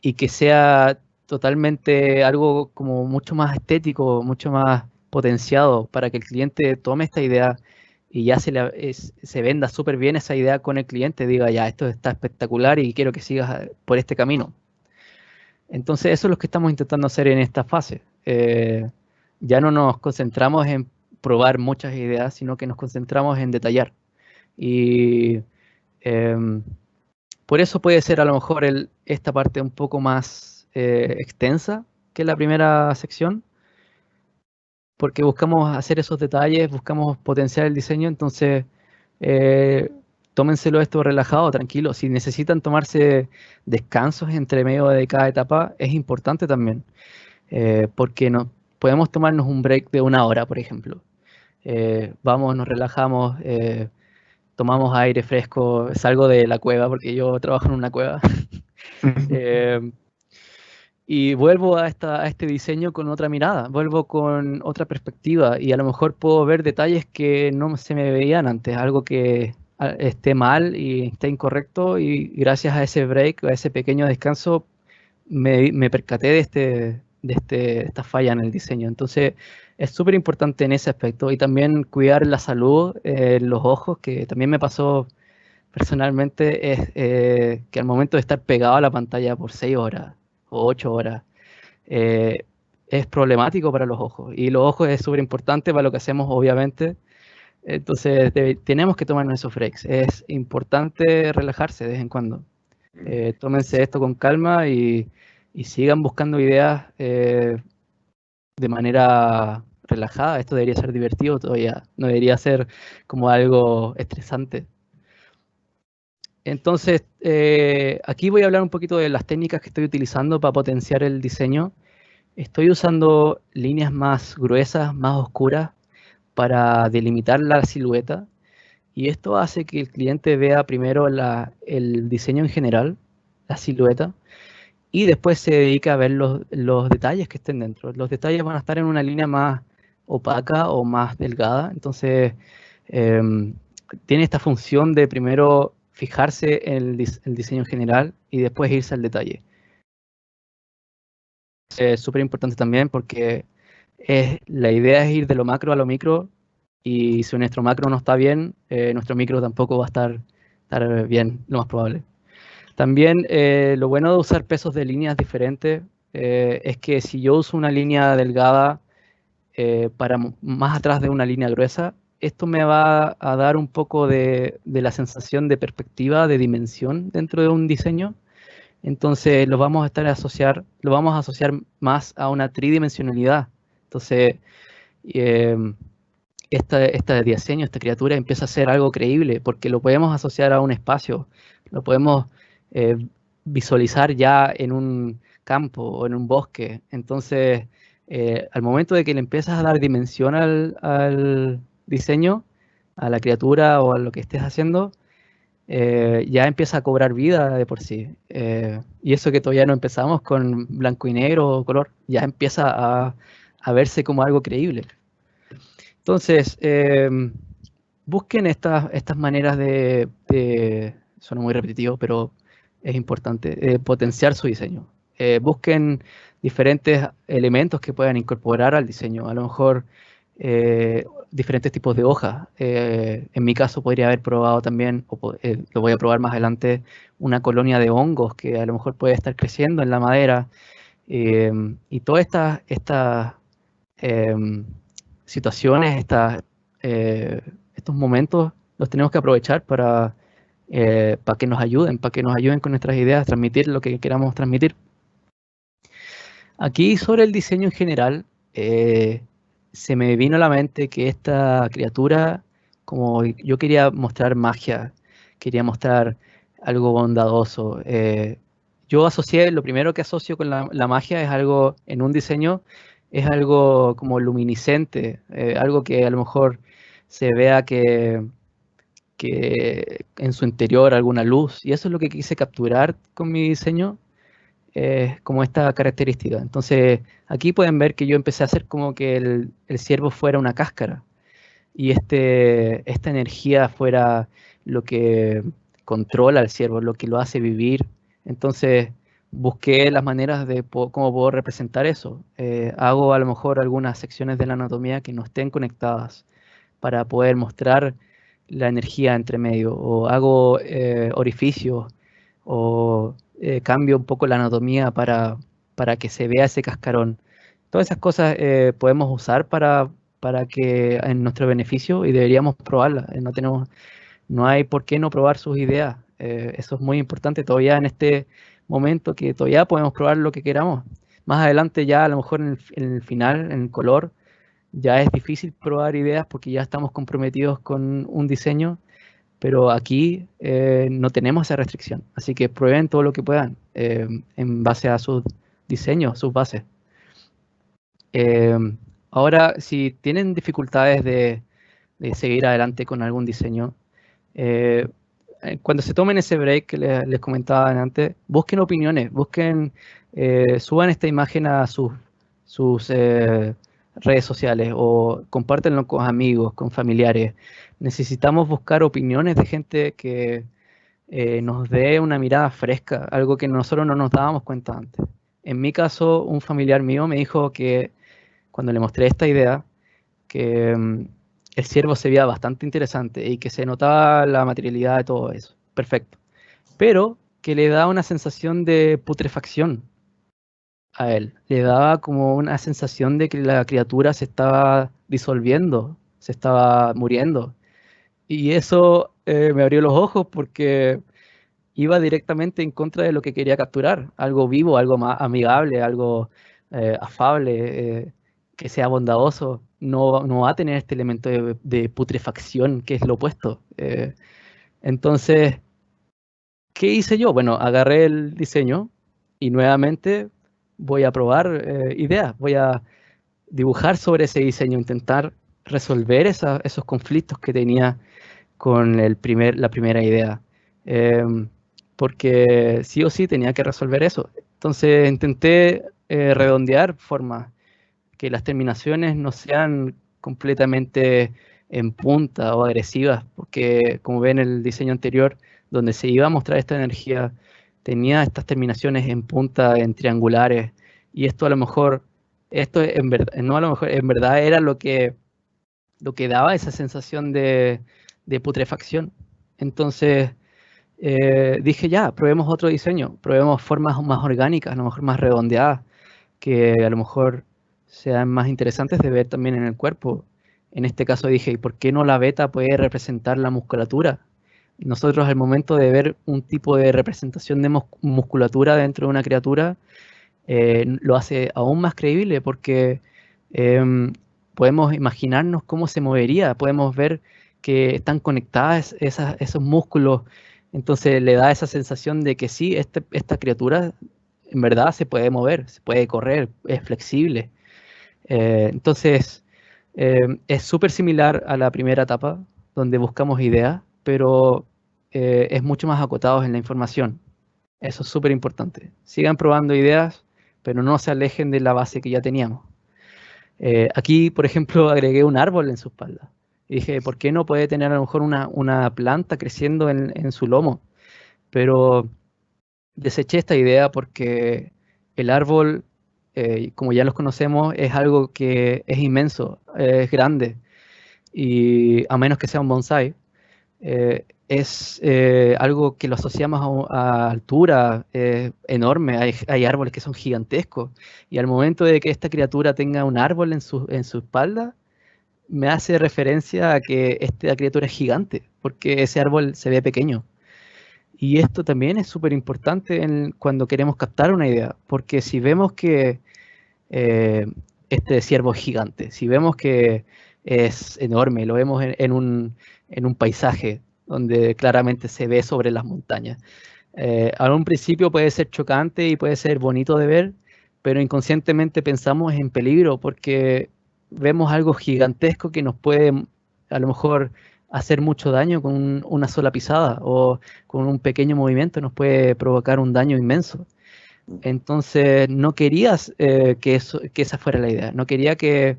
y que sea totalmente algo como mucho más estético, mucho más potenciado para que el cliente tome esta idea y ya se venda súper bien esa idea con el cliente, diga, ya, esto está espectacular y quiero que sigas por este camino. Entonces eso es lo que estamos intentando hacer en esta fase. Ya no nos concentramos en probar muchas ideas, sino que nos concentramos en detallar. Y por eso puede ser a lo mejor esta parte un poco más extensa que la primera sección, porque buscamos hacer esos detalles, buscamos potenciar el diseño, entonces tómenselo esto relajado, tranquilo. Si necesitan tomarse descansos entre medio de cada etapa, es importante también, porque podemos tomarnos un break de 1 hora, por ejemplo. Vamos, nos relajamos, tomamos aire fresco, salgo de la cueva, porque yo trabajo en una cueva, y vuelvo a este diseño con otra mirada, vuelvo con otra perspectiva, y a lo mejor puedo ver detalles que no se me veían antes, algo que esté mal y esté incorrecto, y gracias a ese break, a ese pequeño descanso, me percaté de esta falla en el diseño. Entonces, es súper importante en ese aspecto. Y también cuidar la salud, los ojos, que también me pasó personalmente, es que al momento de estar pegado a la pantalla por 6 horas o 8 horas, eh, es problemático para los ojos. Y los ojos es súper importante para lo que hacemos, obviamente. Entonces, tenemos que tomarnos esos breaks. Es importante relajarse de vez en cuando. Tómense esto con calma y sigan buscando ideas de manera relajada. Esto debería ser divertido todavía, no debería ser como algo estresante. Entonces, aquí voy a hablar un poquito de las técnicas que estoy utilizando para potenciar el diseño. Estoy usando líneas más gruesas, más oscuras, para delimitar la silueta. Y esto hace que el cliente vea primero el diseño en general, la silueta, y después se dedica a ver los detalles que estén dentro. Los detalles van a estar en una línea más opaca o más delgada, entonces tiene esta función de primero fijarse en el diseño en general y después irse al detalle. Es súper importante también porque la idea es ir de lo macro a lo micro, y si nuestro macro no está bien, nuestro micro tampoco va a estar bien, lo más probable. También lo bueno de usar pesos de líneas diferentes es que si yo uso una línea delgada para más atrás de una línea gruesa, esto me va a dar un poco de la sensación de perspectiva, de dimensión dentro de un diseño. Entonces lo vamos a asociar más a una tridimensionalidad. Entonces, este diseño, esta criatura empieza a ser algo creíble porque lo podemos asociar a un espacio, lo podemos eh, visualizar ya en un campo o en un bosque. Entonces, al momento de que le empiezas a dar dimensión al diseño, a la criatura o a lo que estés haciendo, ya empieza a cobrar vida de por sí. Y eso que todavía no empezamos con blanco y negro o color, ya empieza a verse como algo creíble. Entonces, busquen estas maneras suena muy repetitivo, pero es importante, potenciar su diseño. Busquen diferentes elementos que puedan incorporar al diseño. A lo mejor diferentes tipos de hojas. En mi caso podría haber probado también, lo voy a probar más adelante, una colonia de hongos que a lo mejor puede estar creciendo en la madera. Y todas estas situaciones, estos momentos los tenemos que aprovechar para que nos ayuden con nuestras ideas, transmitir lo que queramos transmitir. Aquí sobre el diseño en general, se me vino a la mente que esta criatura, como yo quería mostrar magia, quería mostrar algo bondadoso, yo asocié, lo primero que asocio con la magia es algo en un diseño, es algo como luminiscente, algo que a lo mejor se vea que en su interior alguna luz, y eso es lo que quise capturar con mi diseño, como esta característica. Entonces, aquí pueden ver que yo empecé a hacer como que el ciervo fuera una cáscara, y esta energía fuera lo que controla al ciervo, lo que lo hace vivir. Entonces, busqué las maneras de cómo puedo representar eso. Hago a lo mejor algunas secciones de la anatomía que no estén conectadas para poder mostrar la energía entre medio, o hago orificios, o cambio un poco la anatomía para que se vea ese cascarón. Todas esas cosas podemos usar para que en nuestro beneficio, y deberíamos probarlas. No hay por qué no probar sus ideas. Eso es muy importante todavía en este momento, que todavía podemos probar lo que queramos. Más adelante ya a lo mejor en el final, en el color, ya es difícil probar ideas porque ya estamos comprometidos con un diseño, pero aquí no tenemos esa restricción. Así que prueben todo lo que puedan en base a sus diseños, sus bases. Ahora, si tienen dificultades de seguir adelante con algún diseño, Cuando se tomen ese break que les comentaba antes, busquen opiniones, suban esta imagen a sus redes sociales o compártenlo con amigos, con familiares. Necesitamos buscar opiniones de gente que nos dé una mirada fresca, algo que nosotros no nos dábamos cuenta antes. En mi caso, un familiar mío me dijo que cuando le mostré esta idea, que el ciervo se veía bastante interesante y que se notaba la materialidad de todo eso. Perfecto. Pero que le da una sensación de putrefacción a él. Le daba como una sensación de que la criatura se estaba disolviendo, se estaba muriendo. Y eso me abrió los ojos porque iba directamente en contra de lo que quería capturar. Algo vivo, algo más amigable, algo afable, que sea bondadoso. No va a tener este elemento de putrefacción, que es lo opuesto. Entonces, ¿qué hice yo? Bueno, agarré el diseño y nuevamente voy a probar ideas. Voy a dibujar sobre ese diseño, intentar resolver esos conflictos que tenía con la primera idea. Porque sí o sí tenía que resolver eso. Entonces intenté redondear formas, que las terminaciones no sean completamente en punta o agresivas, porque como ven en el diseño anterior, donde se iba a mostrar esta energía, tenía estas terminaciones en punta, en triangulares, y esto a lo mejor, esto en verdad, no a lo mejor, en verdad era lo que daba esa sensación de putrefacción. Entonces dije ya, probemos otro diseño, probemos formas más orgánicas, a lo mejor más redondeadas, que a lo mejor sean más interesantes de ver también en el cuerpo. En este caso dije, ¿y por qué no la beta puede representar la musculatura? Nosotros al momento de ver un tipo de representación de musculatura dentro de una criatura, lo hace aún más creíble porque podemos imaginarnos cómo se movería, podemos ver que están conectadas esos músculos, entonces le da esa sensación de que sí, esta criatura en verdad se puede mover, se puede correr, es flexible. Entonces, es súper similar a la primera etapa, donde buscamos ideas, pero es mucho más acotados en la información. Eso es súper importante. Sigan probando ideas, pero no se alejen de la base que ya teníamos. Aquí, por ejemplo, agregué un árbol en su espalda. Y dije, ¿por qué no puede tener a lo mejor una planta creciendo en su lomo? Pero deseché esta idea porque el árbol, como ya los conocemos, es algo que es inmenso, es grande, y a menos que sea un bonsai, es algo que lo asociamos a altura enorme. Hay árboles que son gigantescos, y al momento de que esta criatura tenga un árbol en su espalda, me hace referencia a que esta criatura es gigante, porque ese árbol se ve pequeño. Y esto también es súper importante cuando queremos captar una idea, porque si vemos que eh, este ciervo es gigante, si vemos que es enorme, lo vemos en un paisaje donde claramente se ve sobre las montañas. A un principio puede ser chocante y puede ser bonito de ver, pero inconscientemente pensamos en peligro porque vemos algo gigantesco que nos puede a lo mejor hacer mucho daño con una sola pisada, o con un pequeño movimiento nos puede provocar un daño inmenso. Entonces no querías que esa fuera la idea, no quería que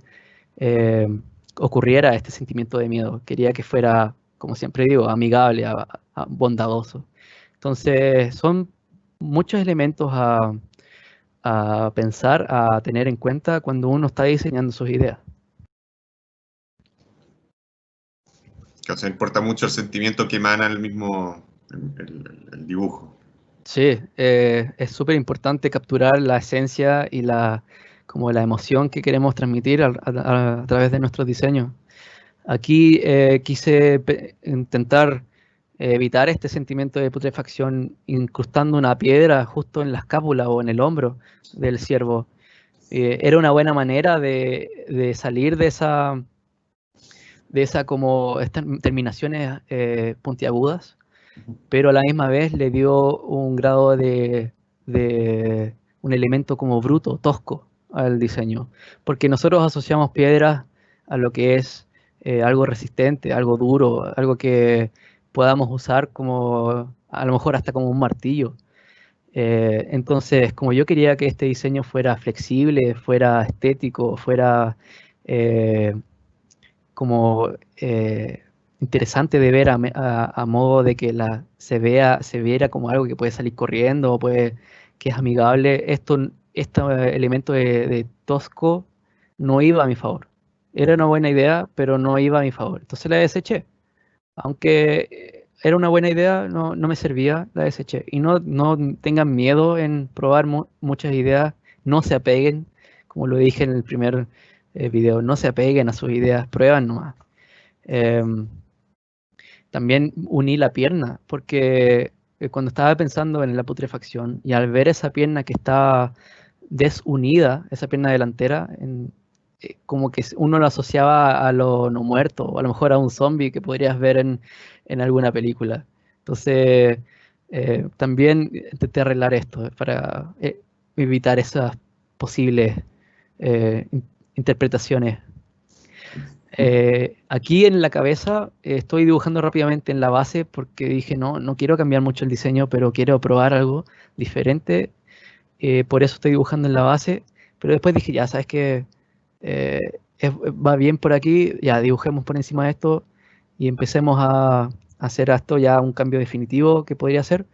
eh, ocurriera este sentimiento de miedo, quería que fuera, como siempre digo, amigable, bondadoso. Entonces son muchos elementos a pensar, a tener en cuenta cuando uno está diseñando sus ideas. O sea, importa mucho el sentimiento que emana el mismo el dibujo. Sí, es súper importante capturar la esencia y como la emoción que queremos transmitir a través de nuestros diseños. Aquí quise intentar evitar este sentimiento de putrefacción incrustando una piedra justo en la escápula o en el hombro del ciervo. Era una buena manera de salir de como estas terminaciones puntiagudas, pero a la misma vez le dio un grado de un elemento como bruto, tosco al diseño, porque nosotros asociamos piedras a lo que es algo resistente, algo duro, algo que podamos usar como, a lo mejor hasta como un martillo. Entonces, como yo quería que este diseño fuera flexible, fuera estético, fuera eh, como interesante de ver a modo de que se viera como algo que puede salir corriendo o que es amigable, este elemento de tosco no iba a mi favor. Era una buena idea, pero no iba a mi favor. Entonces la deseché. Aunque era una buena idea, no me servía, la deseché. Y no tengan miedo en probar muchas ideas, no se apeguen, como lo dije en el primer video, no se apeguen a sus ideas, prueban nomás. Em, También uní la pierna, porque cuando estaba pensando en la putrefacción y al ver esa pierna que estaba desunida, esa pierna delantera, como que uno lo asociaba a lo no muerto, o a lo mejor a un zombie que podrías ver en alguna película. Entonces, también intenté arreglar esto para evitar esas posibles interpretaciones. Aquí en la cabeza estoy dibujando rápidamente en la base porque dije, no quiero cambiar mucho el diseño, pero quiero probar algo diferente. Por eso estoy dibujando en la base. Pero después dije, ya, sabes que va bien por aquí, ya dibujemos por encima de esto y empecemos a hacer esto ya un cambio definitivo que podría ser.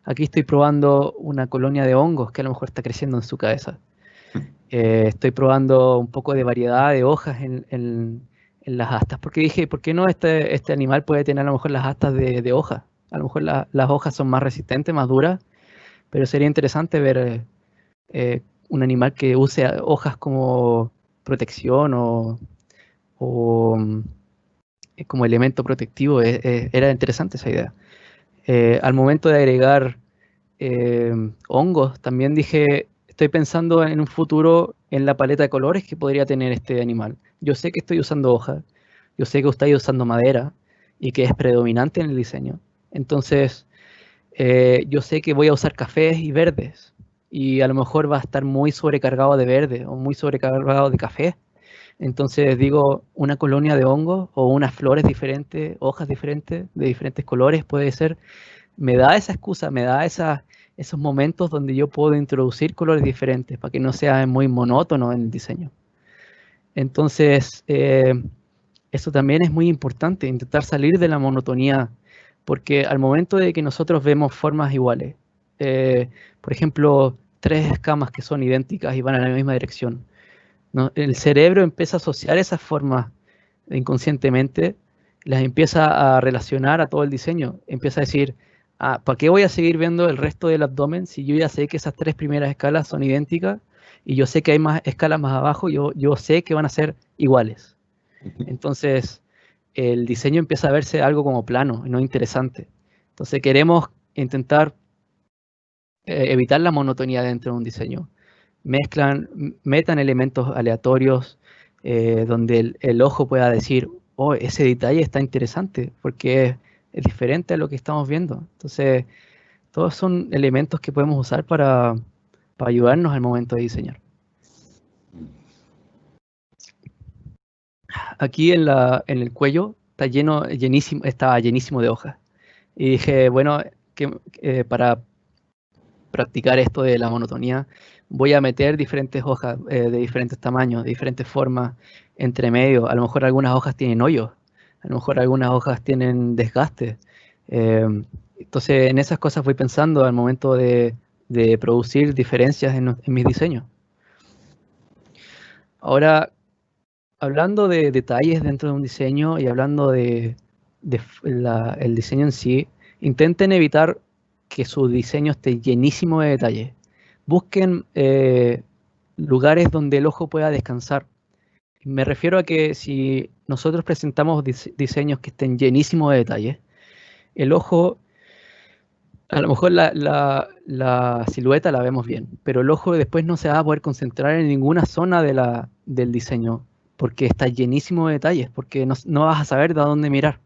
Aquí estoy probando una colonia de hongos que a lo mejor está creciendo en su cabeza. Estoy probando un poco de variedad de hojas en las astas, porque dije, ¿por qué no este animal puede tener a lo mejor las astas de hojas? A lo mejor las hojas son más resistentes, más duras, pero sería interesante ver un animal que use hojas como protección o como elemento protectivo. Era interesante esa idea. Al momento de agregar hongos, también dije, estoy pensando en un futuro en la paleta de colores que podría tener este animal. Yo sé que estoy usando hojas, yo sé que estoy usando madera y que es predominante en el diseño. Entonces, yo sé que voy a usar cafés y verdes y a lo mejor va a estar muy sobrecargado de verde o muy sobrecargado de café. Entonces digo, una colonia de hongos o unas flores diferentes, hojas diferentes, de diferentes colores puede ser, me da esa excusa, me da esos momentos donde yo puedo introducir colores diferentes para que no sea muy monótono en el diseño. Entonces, eso también es muy importante, intentar salir de la monotonía, porque al momento de que nosotros vemos formas iguales, por ejemplo, tres escamas que son idénticas y van en la misma dirección, ¿no? El cerebro empieza a asociar esas formas inconscientemente, las empieza a relacionar a todo el diseño, empieza a decir, ¿para qué voy a seguir viendo el resto del abdomen si yo ya sé que esas tres primeras escalas son idénticas y yo sé que hay más escalas más abajo, yo sé que van a ser iguales? Entonces, el diseño empieza a verse algo como plano, no interesante. Entonces, queremos intentar evitar la monotonía dentro de un diseño. Metan elementos aleatorios donde el ojo pueda decir, oh, ese detalle está interesante porque es diferente a lo que estamos viendo. Entonces, todos son elementos que podemos usar para ayudarnos al momento de diseñar. Aquí en el cuello estaba llenísimo de hojas. Y dije, bueno, para practicar esto de la monotonía, voy a meter diferentes hojas de diferentes tamaños, de diferentes formas entre medio. A lo mejor algunas hojas tienen hoyos, a lo mejor algunas hojas tienen desgaste. Eh, entonces, en esas cosas voy pensando al momento de producir diferencias en mis diseños. Ahora, hablando de detalles dentro de un diseño y hablando el diseño en sí, intenten evitar que su diseño esté llenísimo de detalles. Busquen lugares donde el ojo pueda descansar. Me refiero a que si nosotros presentamos diseños que estén llenísimos de detalles, el ojo, a lo mejor la silueta la vemos bien, pero el ojo después no se va a poder concentrar en ninguna zona del diseño porque está llenísimo de detalles, porque no vas a saber de dónde mirar.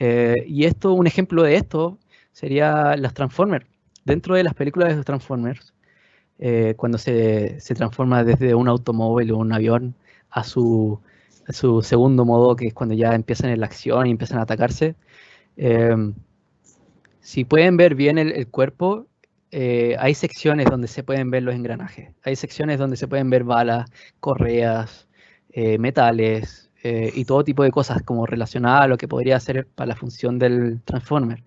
Y un ejemplo de esto sería las Transformers. Dentro de las películas de los Transformers, cuando se transforma desde un automóvil o un avión a su segundo modo, que es cuando ya empiezan en la acción y empiezan a atacarse, Si pueden ver bien el cuerpo, hay secciones donde se pueden ver los engranajes. Hay secciones donde se pueden ver balas, correas, metales y todo tipo de cosas como relacionadas a lo que podría ser para la función del transformer.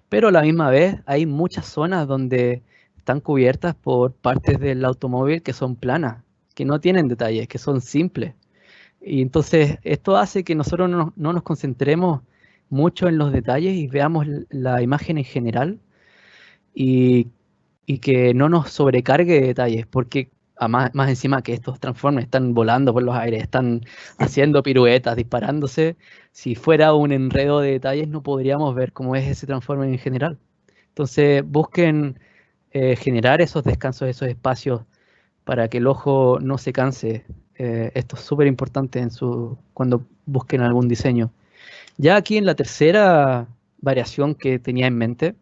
Pero a la misma vez hay muchas zonas donde están cubiertas por partes del automóvil que son planas, que no tienen detalles, que son simples. Y entonces esto hace que nosotros no nos concentremos mucho en los detalles y veamos la imagen en general y, y que no nos sobrecargue de detalles, porque más encima que estos transformers están volando por los aires, están haciendo piruetas, disparándose, si fuera un enredo de detalles no podríamos ver cómo es ese transformer en general. Entonces busquen generar esos descansos, esos espacios para que el ojo no se canse. Esto es súper importante cuando busquen algún diseño. Ya aquí en la tercera variación que tenía en mente,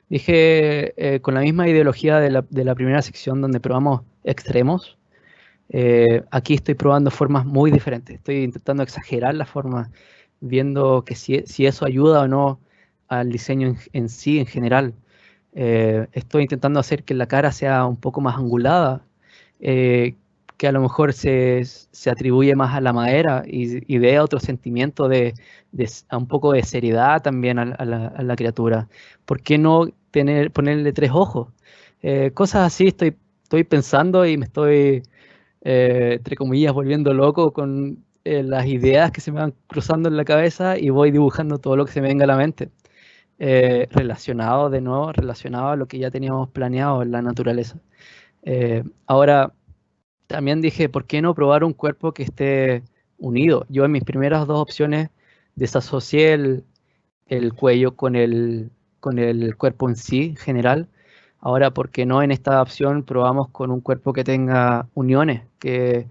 dije con la misma ideología de la primera sección donde probamos extremos, aquí estoy probando formas muy diferentes. Estoy intentando exagerar las formas, viendo que si eso ayuda o no al diseño en sí, en general. Estoy intentando hacer que la cara sea un poco más angulada, que a lo mejor se atribuye más a la madera y dé otro sentimiento a un poco de seriedad también a la criatura. ¿Por qué no ponerle 3 ojos? Cosas así estoy pensando y me estoy, entre comillas, volviendo loco con las ideas que se me van cruzando en la cabeza y voy dibujando todo lo que se me venga a la mente. Relacionado a lo que ya teníamos planeado en la naturaleza. Ahora, también dije, ¿por qué no probar un cuerpo que esté unido? Yo en mis primeras 2 opciones desasocié el cuello con el cuerpo en sí, general. Ahora, ¿por qué no en esta opción probamos con un cuerpo que tenga uniones, que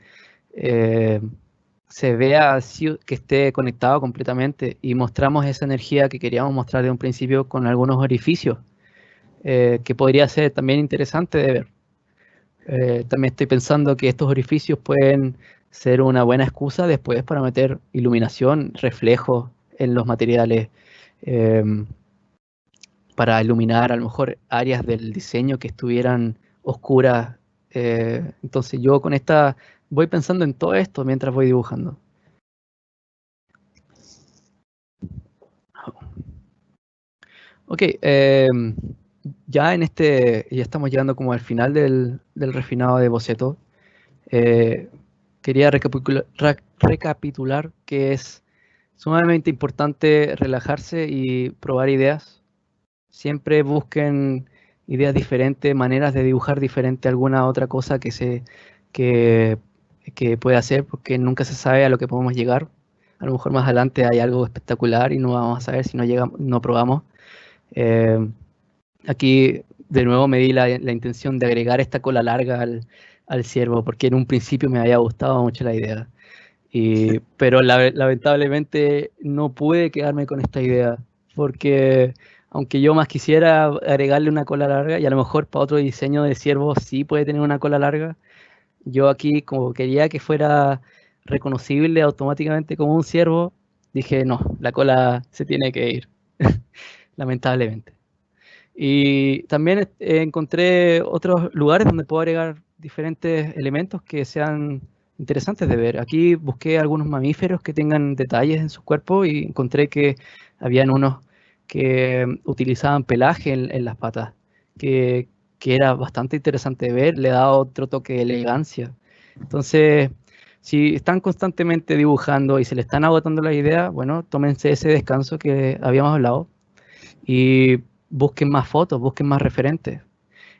se vea así, que esté conectado completamente y mostramos esa energía que queríamos mostrar de un principio con algunos orificios, que podría ser también interesante de ver. También estoy pensando que estos orificios pueden ser una buena excusa después para meter iluminación, reflejos en los materiales, para iluminar a lo mejor áreas del diseño que estuvieran oscuras. Entonces yo con esta voy pensando en todo esto mientras voy dibujando. Ok, ya estamos llegando como al final del refinado de boceto. Quería recapitular que es sumamente importante relajarse y probar ideas. Siempre busquen ideas diferentes, maneras de dibujar diferente, alguna otra cosa que pueda hacer, porque nunca se sabe a lo que podemos llegar. A lo mejor más adelante hay algo espectacular y no vamos a saber si no probamos. Aquí de nuevo me di la intención de agregar esta cola larga al ciervo, porque en un principio me había gustado mucho la idea. Pero lamentablemente no pude quedarme con esta idea, porque aunque yo más quisiera agregarle una cola larga, y a lo mejor para otro diseño de ciervo sí puede tener una cola larga, yo aquí como quería que fuera reconocible automáticamente como un ciervo, dije no, la cola se tiene que ir, lamentablemente. Y también encontré otros lugares donde puedo agregar diferentes elementos que sean interesantes de ver. Aquí busqué algunos mamíferos que tengan detalles en su cuerpo y encontré que habían unos que utilizaban pelaje en las patas, que era bastante interesante de ver, le da otro toque de elegancia. Entonces, si están constantemente dibujando y se le están agotando las ideas, bueno, tómense ese descanso que habíamos hablado y busquen más fotos, busquen más referentes.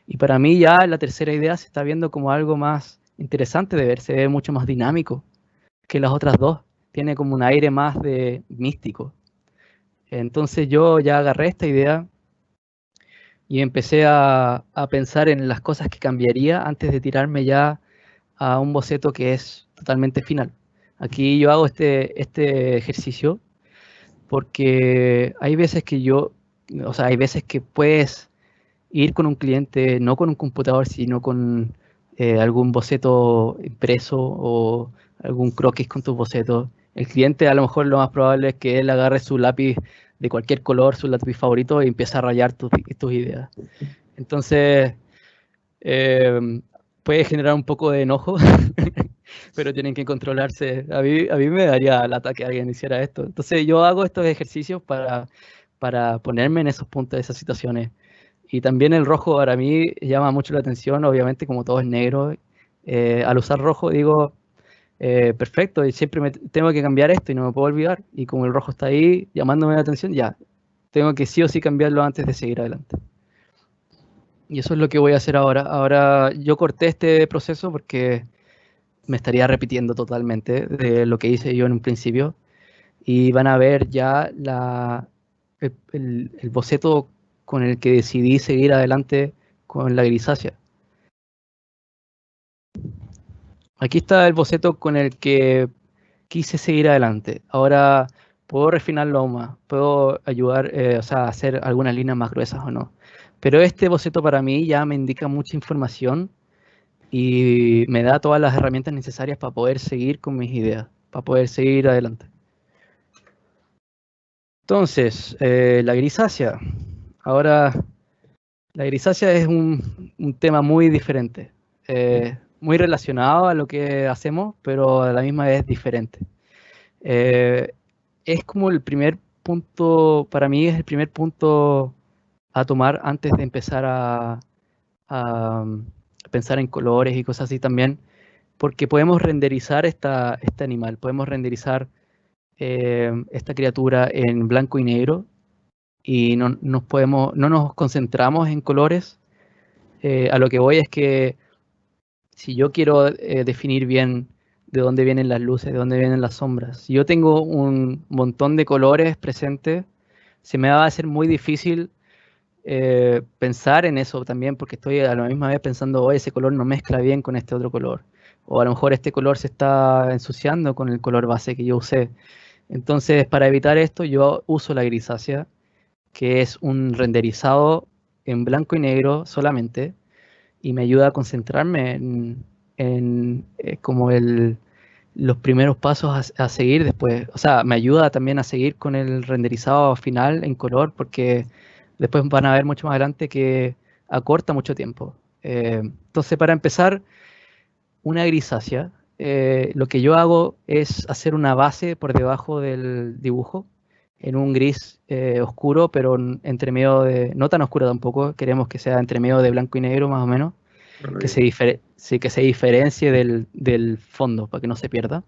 Y para mí ya la tercera idea se está viendo como algo más interesante de ver, se ve mucho más dinámico que las otras 2. Tiene como un aire más de místico. Entonces yo ya agarré esta idea y empecé a pensar en las cosas que cambiaría antes de tirarme ya a un boceto que es totalmente final. Aquí yo hago este ejercicio porque hay veces hay veces que puedes ir con un cliente, no con un computador, sino con algún boceto impreso o algún croquis con tus bocetos. El cliente a lo mejor lo más probable es que él agarre su lápiz de cualquier color, su lápiz favorito, y empieza a rayar tus ideas. Entonces, puede generar un poco de enojo, pero tienen que controlarse. A mí me daría lata que alguien hiciera esto. Entonces yo hago estos ejercicios para ponerme en esos puntos, esas situaciones. Y también el rojo para mí llama mucho la atención, obviamente como todo es negro. Al usar rojo digo, perfecto, y siempre tengo que cambiar esto y no me puedo olvidar. Y como el rojo está ahí llamándome la atención, ya, tengo que sí o sí cambiarlo antes de seguir adelante. Y eso es lo que voy a hacer ahora. Ahora yo corté este proceso porque me estaría repitiendo totalmente de lo que hice yo en un principio. Y van a ver ya el boceto con el que decidí seguir adelante con la grisácea. Aquí está el boceto con el que quise seguir adelante. Ahora puedo refinarlo aún más, puedo ayudar, o sea, hacer algunas líneas más gruesas o no. Pero este boceto para mí ya me indica mucha información y me da todas las herramientas necesarias para poder seguir con mis ideas, para poder seguir adelante. Entonces, la grisácea. Ahora, la grisácea es un tema muy diferente, muy relacionado a lo que hacemos, pero a la misma vez diferente. Es como el primer punto, para mí es el primer punto a tomar antes de empezar a pensar en colores y cosas así también, porque podemos renderizar este animal, podemos renderizar esta criatura en blanco y negro y no nos concentramos en colores. A lo que voy es que si yo quiero definir bien de dónde vienen las luces, de dónde vienen las sombras, si yo tengo un montón de colores presentes, se me va a hacer muy difícil pensar en eso también, porque estoy a la misma vez pensando, oh, ese color no mezcla bien con este otro color, o a lo mejor este color se está ensuciando con el color base que yo usé. Entonces, para evitar esto, yo uso la grisácea, que es un renderizado en blanco y negro solamente, y me ayuda a concentrarme en como los primeros pasos a seguir después. O sea, me ayuda también a seguir con el renderizado final en color, porque después van a ver mucho más adelante que acorta mucho tiempo. Entonces, para empezar, una grisácea, lo que yo hago es hacer una base por debajo del dibujo, en un gris oscuro, pero entre medio de, no tan oscuro tampoco, queremos que sea entre medio de blanco y negro más o menos, que sí, que se diferencie del fondo para que no se pierda.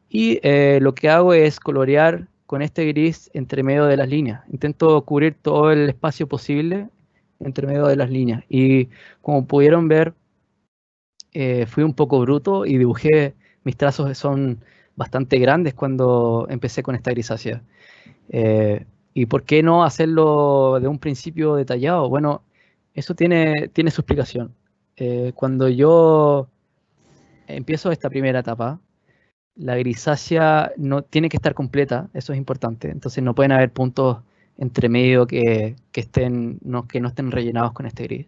Y lo que hago es colorear con este gris entre medio de las líneas. Intento cubrir todo el espacio posible entre medio de las líneas. Y como pudieron ver, fui un poco bruto y dibujé, mis trazos son bastante grandes cuando empecé con esta grisácea. ¿Y por qué no hacerlo de un principio detallado? Bueno, eso tiene su explicación. Cuando yo empiezo esta primera etapa, la grisácea no tiene que estar completa, eso es importante. Entonces no pueden haber puntos entre medio que no estén rellenados con este gris.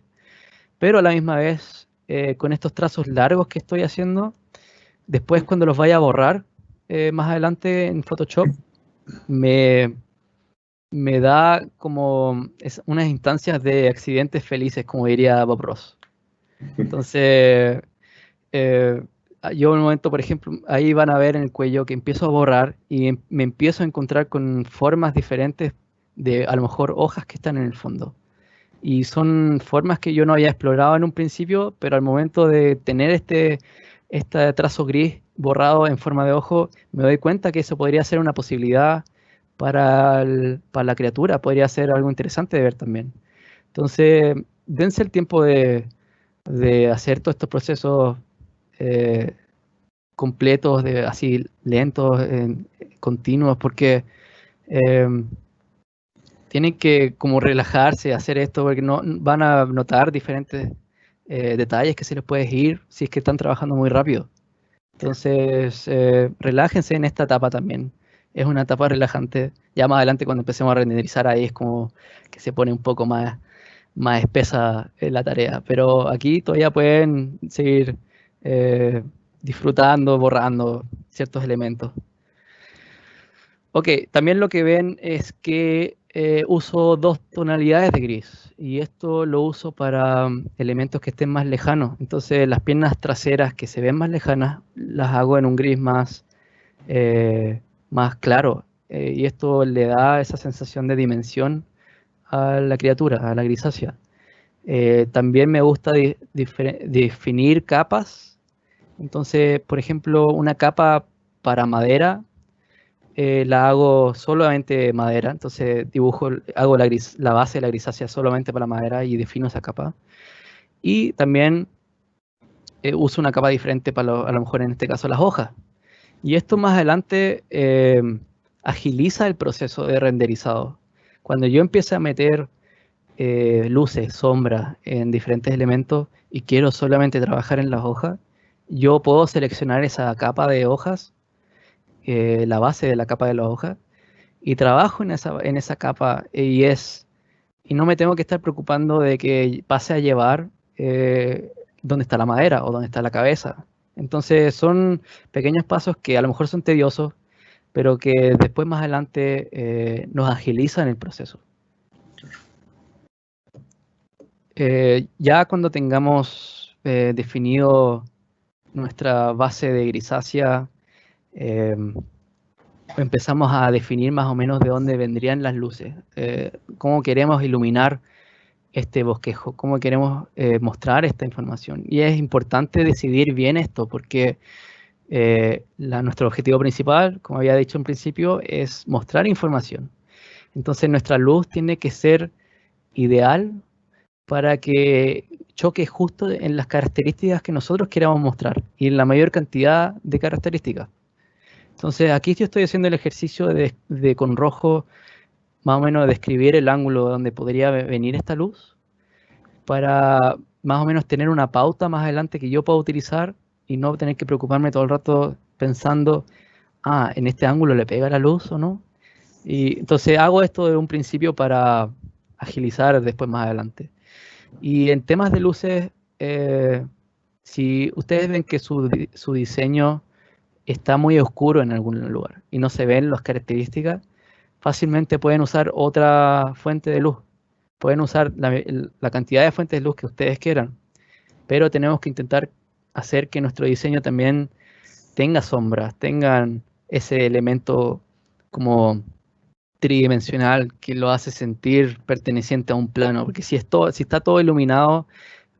Pero a la misma vez, con estos trazos largos que estoy haciendo, después cuando los vaya a borrar más adelante en Photoshop, me da como unas instancias de accidentes felices, como diría Bob Ross. Entonces, yo en un momento, por ejemplo, ahí van a ver en el cuello que empiezo a borrar y me empiezo a encontrar con formas diferentes de a lo mejor hojas que están en el fondo. Y son formas que yo no había explorado en un principio, pero al momento de tener este trazo gris borrado en forma de ojo, me doy cuenta que eso podría ser una posibilidad para la criatura, podría ser algo interesante de ver también. Entonces, dense el tiempo de hacer todos estos procesos completos, así lentos, continuos, porque tienen que como relajarse, hacer esto, porque no van a notar diferentes detalles que se les puede ir si es que están trabajando muy rápido. Entonces, relájense en esta etapa también. Es una etapa relajante. Ya más adelante cuando empecemos a renderizar ahí es como que se pone un poco más espesa la tarea. Pero aquí todavía pueden seguir disfrutando, borrando ciertos elementos. Ok, también lo que ven es que uso 2 tonalidades de gris y esto lo uso para elementos que estén más lejanos. Entonces las piernas traseras que se ven más lejanas las hago en un gris más claro y esto le da esa sensación de dimensión a la criatura, a la grisácea. También me gusta definir capas. Entonces, por ejemplo, una capa para madera la hago solamente madera, entonces hago la base de la grisácea solamente para madera y defino esa capa. Y también uso una capa diferente para a lo mejor en este caso las hojas. Y esto más adelante agiliza el proceso de renderizado. Cuando yo empiezo a meter luces, sombras en diferentes elementos y quiero solamente trabajar en las hojas, yo puedo seleccionar esa capa de hojas, la base de la capa de las hojas, y trabajo en esa capa y no me tengo que estar preocupando de que pase a llevar dónde está la madera o dónde está la cabeza. Entonces son pequeños pasos que a lo mejor son tediosos, pero que después más adelante nos agilizan el proceso. Ya cuando tengamos definido nuestra base de grisácea, empezamos a definir más o menos de dónde vendrían las luces, cómo queremos iluminar este bosquejo, cómo queremos mostrar esta información. Y es importante decidir bien esto porque nuestro objetivo principal, como había dicho en principio, es mostrar información. Entonces nuestra luz tiene que ser ideal para que choque justo en las características que nosotros queramos mostrar y en la mayor cantidad de características. Entonces aquí yo estoy haciendo el ejercicio de con rojo más o menos describir el ángulo donde podría venir esta luz para más o menos tener una pauta más adelante que yo pueda utilizar y no tener que preocuparme todo el rato pensando, en este ángulo le pega la luz o no. Y entonces hago esto de un principio para agilizar después más adelante. Y en temas de luces, si ustedes ven que su diseño está muy oscuro en algún lugar y no se ven las características, fácilmente pueden usar otra fuente de luz. Pueden usar la cantidad de fuentes de luz que ustedes quieran, pero tenemos que intentar hacer que nuestro diseño también tenga sombras, tengan ese elemento como tridimensional que lo hace sentir perteneciente a un plano, porque si está todo iluminado,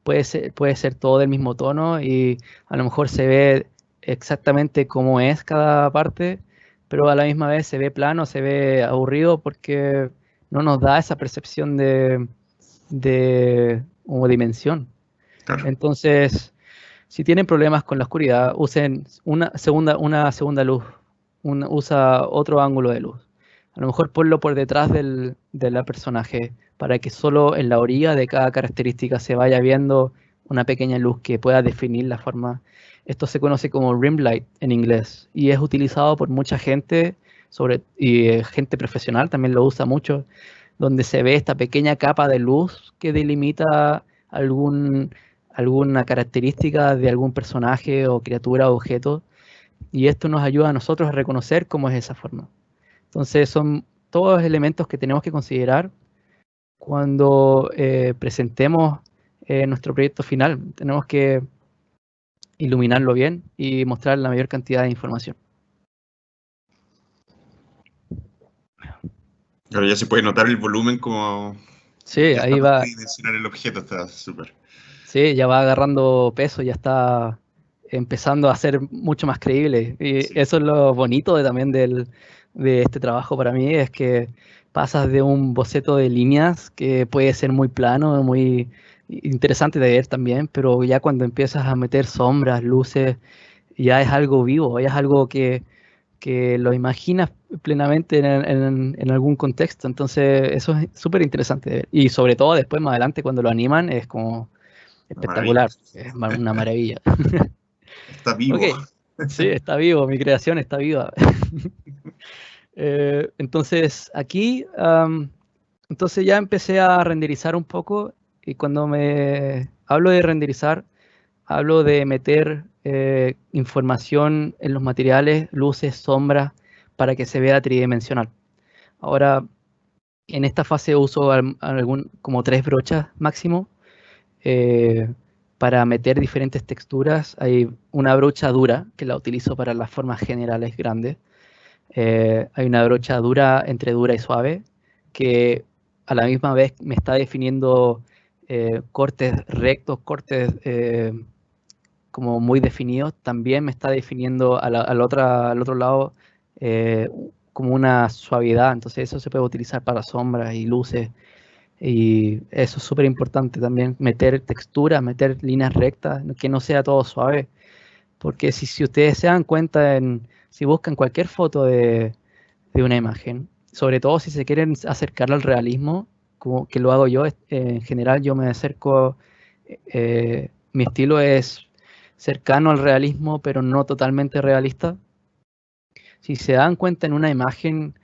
puede ser todo del mismo tono y a lo mejor se ve exactamente cómo es cada parte, pero a la misma vez se ve plano, se ve aburrido porque no nos da esa percepción como dimensión. Claro. Entonces, si tienen problemas con la oscuridad, usen una segunda luz, usa otro ángulo de luz. A lo mejor ponlo por detrás del personaje para que solo en la orilla de cada característica se vaya viendo una pequeña luz que pueda definir la forma. Esto se conoce como rim light en inglés y es utilizado por mucha gente, gente profesional también lo usa mucho, donde se ve esta pequeña capa de luz que delimita alguna característica de algún personaje o criatura o objeto, y esto nos ayuda a nosotros a reconocer cómo es esa forma. Entonces son todos elementos que tenemos que considerar cuando presentemos nuestro proyecto final. Tenemos que iluminarlo bien y mostrar la mayor cantidad de información. Ahora ya se puede notar el volumen como... Sí, ya ahí está va. tridimensional el objeto, está súper. Sí, ya va agarrando peso, ya está empezando a ser mucho más creíble. Y Sí. eso es lo bonito también de este trabajo para mí, es que pasas de un boceto de líneas que puede ser muy plano, muy interesante de ver también, pero ya cuando empiezas a meter sombras, luces, ya es algo vivo, ya es algo que lo imaginas plenamente en algún contexto. Entonces eso es súper interesante de ver. Y sobre todo después, más adelante, cuando lo animan, es como espectacular, es una maravilla. Está vivo. Ok, sí, está vivo, mi creación está viva. Entonces aquí, entonces ya empecé a renderizar un poco y cuando me hablo de renderizar, hablo de meter información en los materiales, luces, sombras, para que se vea tridimensional. Ahora, en esta fase uso como 3 brochas máximo para meter diferentes texturas. Hay una brocha dura que la utilizo para las formas generales grandes. Hay una brocha dura entre dura y suave que a la misma vez me está definiendo cortes rectos, cortes como muy definidos. También me está definiendo al otro lado como una suavidad. Entonces eso se puede utilizar para sombras y luces. Y eso es súper importante también, meter texturas, meter líneas rectas, que no sea todo suave. Porque si ustedes se dan cuenta, si buscan cualquier foto de una imagen, sobre todo si se quieren acercar al realismo, como que lo hago yo, en general yo me acerco, mi estilo es cercano al realismo, pero no totalmente realista. Si se dan cuenta en una imagen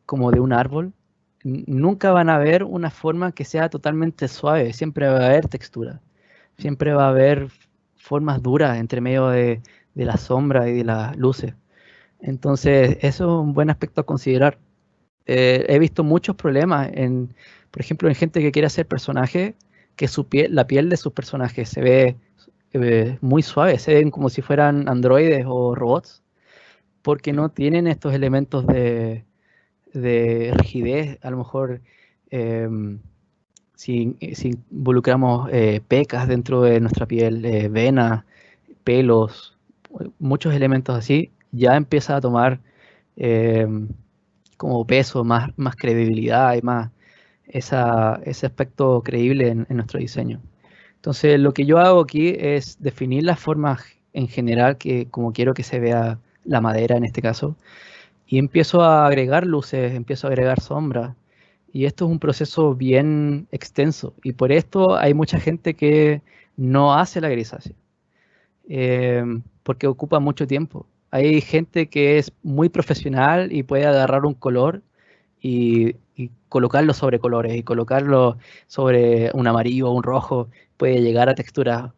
como de un árbol, nunca van a ver una forma que sea totalmente suave, siempre va a haber textura, siempre va a haber formas duras entre medio de la sombra y de las luces. Entonces, eso es un buen aspecto a considerar. He visto muchos problemas, por ejemplo, en gente que quiere hacer personajes, que la piel de sus personajes se ve muy suave, se ven como si fueran androides o robots, porque no tienen estos elementos de rigidez. A lo mejor si involucramos pecas dentro de nuestra piel, venas, pelos, muchos elementos así, ya empieza a tomar como peso, más credibilidad y más ese aspecto creíble en nuestro diseño. Entonces, lo que yo hago aquí es definir las formas en general, como quiero que se vea la madera en este caso, y empiezo a agregar luces, empiezo a agregar sombras. Y esto es un proceso bien extenso. Y por esto hay mucha gente que no hace la grisácea, porque ocupa mucho tiempo. Hay gente que es muy profesional y puede agarrar un color y colocarlo sobre colores, y colocarlo sobre un amarillo o un rojo. Puede llegar a texturas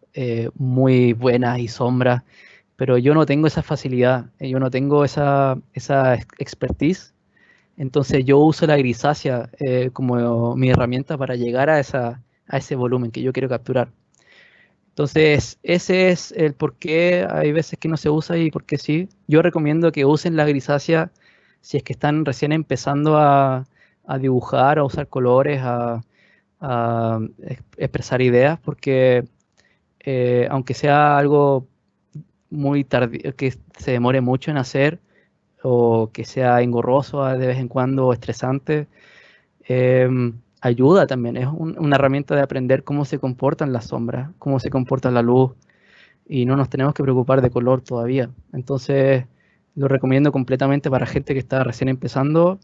muy buenas y sombras, pero yo no tengo esa facilidad, yo no tengo esa expertise. Entonces yo uso la grisácea como mi herramienta para llegar a ese volumen que yo quiero capturar. Entonces ese es el por qué hay veces que no se usa y por qué sí. Yo recomiendo que usen la grisácea si es que están recién empezando a dibujar, a usar colores, a expresar ideas, porque aunque sea algo muy tardío, que se demore mucho en hacer, o que sea engorroso de vez en cuando o estresante, ayuda también. Es una herramienta de aprender cómo se comportan las sombras, cómo se comporta la luz, y no nos tenemos que preocupar de color todavía. Entonces, lo recomiendo completamente para gente que está recién empezando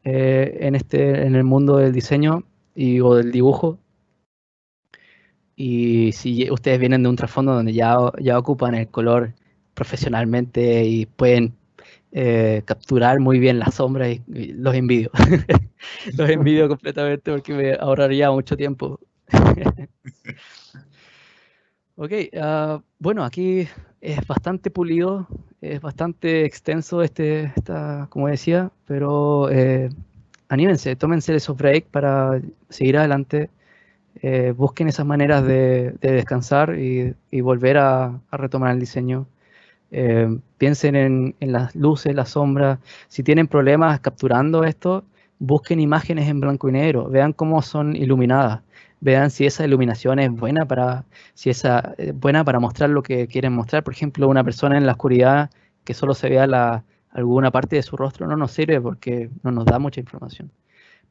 en el mundo del diseño o del dibujo. Y si ustedes vienen de un trasfondo donde ya ocupan el color profesionalmente y pueden capturar muy bien las sombras, y los envidio. Los envidio completamente porque me ahorraría mucho tiempo. Ok, bueno, aquí es bastante pulido, es bastante extenso como decía, pero anímense, tómense esos breaks para seguir adelante. Busquen esas maneras de descansar y volver a retomar el diseño. Piensen en las luces, las sombras. Si tienen problemas capturando esto, busquen imágenes en blanco y negro, vean cómo son iluminadas, vean si esa iluminación es buena buena para mostrar lo que quieren mostrar. Por ejemplo, una persona en la oscuridad que solo se vea alguna parte de su rostro no nos sirve porque no nos da mucha información.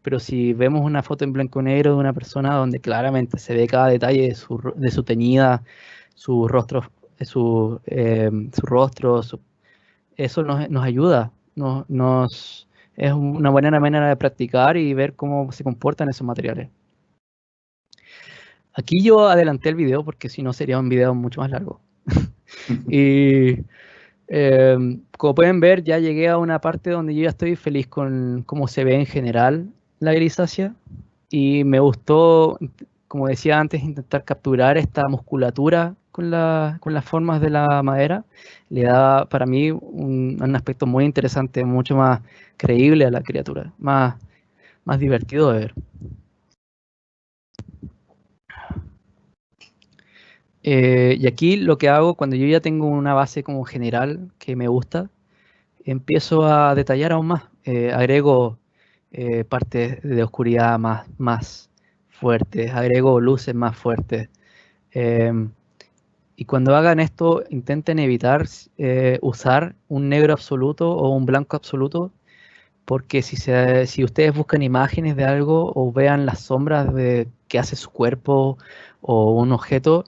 Pero si vemos una foto en blanco y negro de una persona donde claramente se ve cada detalle de su teñida, su rostro, eso nos ayuda, es una buena manera de practicar y ver cómo se comportan esos materiales. Aquí yo adelanté el video porque si no sería un video mucho más largo. Y como pueden ver, ya llegué a una parte donde yo ya estoy feliz con cómo se ve en general la grisácea, y me gustó como decía antes, intentar capturar esta musculatura con las formas de la madera, le da para mí un aspecto muy interesante, mucho más creíble a la criatura, más divertido de ver. Y aquí lo que hago cuando yo ya tengo una base como general que me gusta, empiezo a detallar aún más. Agrego partes de oscuridad más fuertes, agrego luces más fuertes. Y cuando hagan esto, intenten evitar usar un negro absoluto o un blanco absoluto, porque si ustedes buscan imágenes de algo o vean las sombras que hace su cuerpo o un objeto,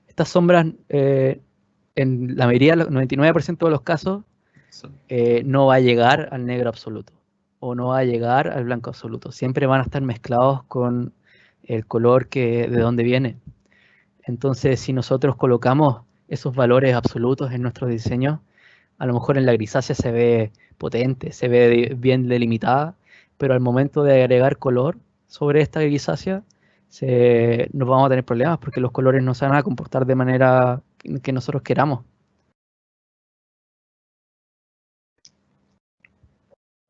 estas sombras, en la mayoría, el 99% de los casos, no va a llegar al negro absoluto o no va a llegar al blanco absoluto. Siempre van a estar mezclados con el color de donde viene. Entonces, si nosotros colocamos esos valores absolutos en nuestros diseños, a lo mejor en la grisácea se ve potente, se ve bien delimitada, pero al momento de agregar color sobre esta grisácea, nos vamos a tener problemas porque los colores no se van a comportar de manera que nosotros queramos.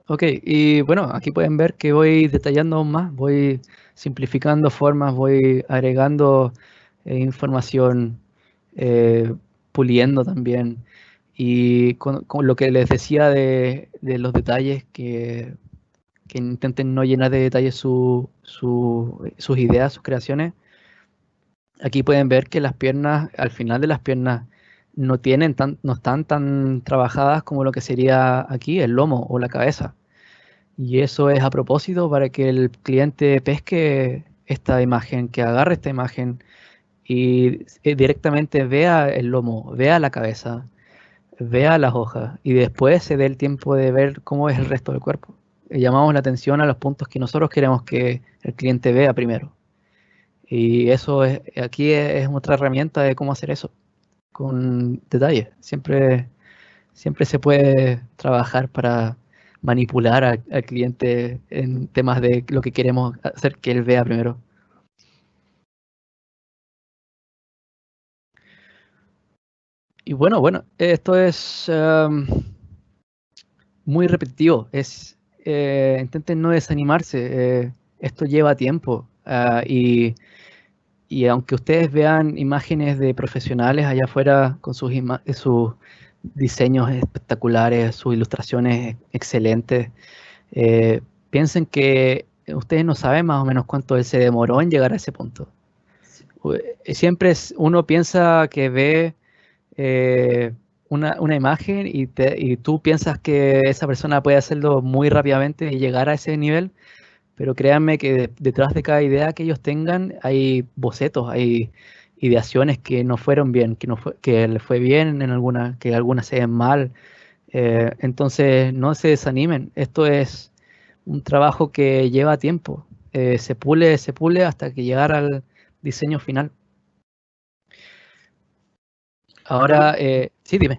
Ok, y bueno, aquí pueden ver que voy detallando aún más, voy simplificando formas, voy agregando información, puliendo también. Y con lo que les decía de los detalles, que intenten no llenar de detalles sus ideas, sus creaciones. Aquí pueden ver que las piernas, al final de las piernas, no están tan trabajadas como lo que sería aquí el lomo o la cabeza. Y eso es a propósito para que el cliente pesque esta imagen, que agarre esta imagen y directamente vea el lomo, vea la cabeza, vea las hojas y después se dé el tiempo de ver cómo es el resto del cuerpo. Llamamos la atención a los puntos que nosotros queremos que el cliente vea primero. Y eso aquí es otra herramienta de cómo hacer eso, con detalle. Siempre se puede trabajar para manipular al cliente en temas de lo que queremos hacer que él vea primero. Y bueno, esto es muy repetitivo. Intenten no desanimarse. Esto lleva tiempo. Y aunque ustedes vean imágenes de profesionales allá afuera con sus diseños espectaculares, sus ilustraciones excelentes, piensen que ustedes no saben más o menos cuánto él se demoró en llegar a ese punto. Siempre uno piensa que ve una imagen y tú piensas que esa persona puede hacerlo muy rápidamente y llegar a ese nivel, pero créanme que detrás de cada idea que ellos tengan hay bocetos, hay ideaciones que no fueron bien, que le fue bien en algunas, que algunas se ven mal. Entonces no se desanimen, esto es un trabajo que lleva tiempo, se pule hasta que llegar al diseño final. Ahora, sí, dime.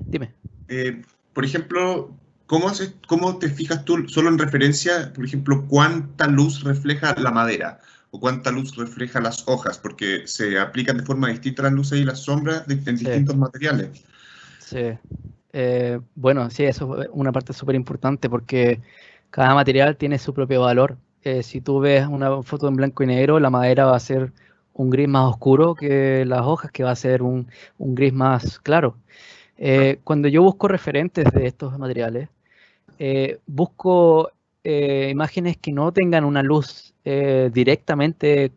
Por ejemplo, ¿cómo te fijas tú solo en referencia, por ejemplo, cuánta luz refleja la madera o cuánta luz refleja las hojas? Porque se aplican de forma distinta las luces y las sombras en distintos materiales. Sí. Bueno, sí, eso es una parte súper importante porque cada material tiene su propio valor. Si tú ves una foto en blanco y negro, la madera va a ser un gris más oscuro que las hojas, que va a ser un gris más claro. Cuando yo busco referentes de estos materiales, busco imágenes que no tengan una luz directamente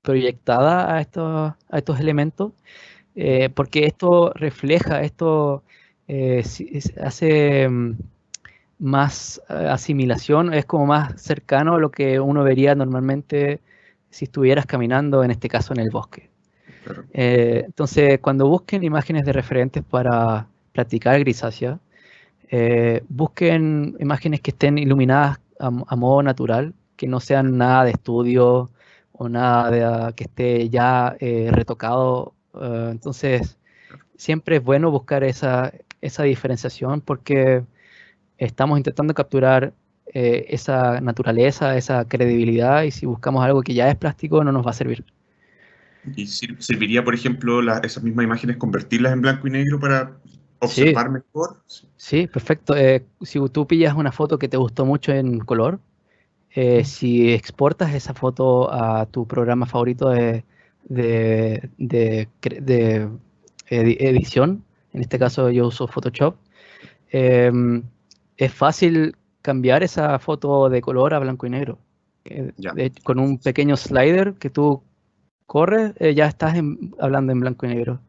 proyectada a estos elementos, porque esto refleja, hace más asimilación, es como más cercano a lo que uno vería normalmente si estuvieras caminando, en este caso en el bosque. Claro. Entonces, cuando busquen imágenes de referentes para practicar grisácea, busquen imágenes que estén iluminadas a modo natural, que no sean nada de estudio o nada que esté ya retocado. Entonces, siempre es bueno buscar esa diferenciación porque estamos intentando capturar esa naturaleza, esa credibilidad, y si buscamos algo que ya es plástico no nos va a servir. ¿Y serviría, por ejemplo, esas mismas imágenes convertirlas en blanco y negro para Sí, observar mejor? Sí. sí, perfecto. Si tú pillas una foto que te gustó mucho en color, si exportas esa foto a tu programa favorito de edición, en este caso yo uso Photoshop, em, es fácil cambiar esa foto de color a blanco y negro. Ya, Con un pequeño slider que tú corres, ya estás hablando en blanco y negro.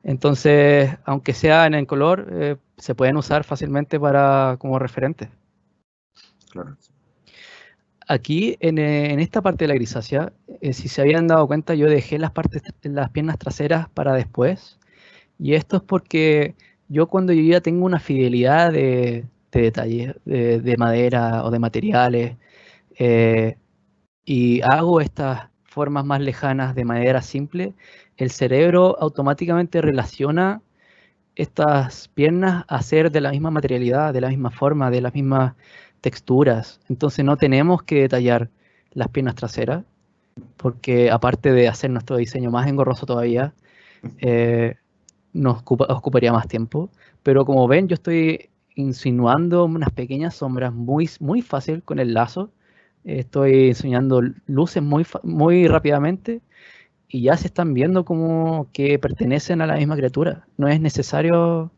Entonces, aunque sean en color, se pueden usar fácilmente como referente. claro. Aquí, en esta parte de la grisácea, si se habían dado cuenta, yo dejé las piernas traseras para después. Y esto es porque yo ya tengo una fidelidad de detalle, de madera o de materiales, eh, y hago estas formas más lejanas de manera simple, el cerebro automáticamente relaciona estas piernas a ser de la misma materialidad, de la misma forma, de las mismas texturas. Entonces no tenemos que detallar las piernas traseras, porque aparte de hacer nuestro diseño más engorroso todavía, eh, ocuparía más tiempo. Pero como ven, yo estoy insinuando unas pequeñas sombras muy fácil con el lazo. Estoy enseñando luces muy rápidamente y ya se están viendo como que pertenecen a la misma criatura. No es necesario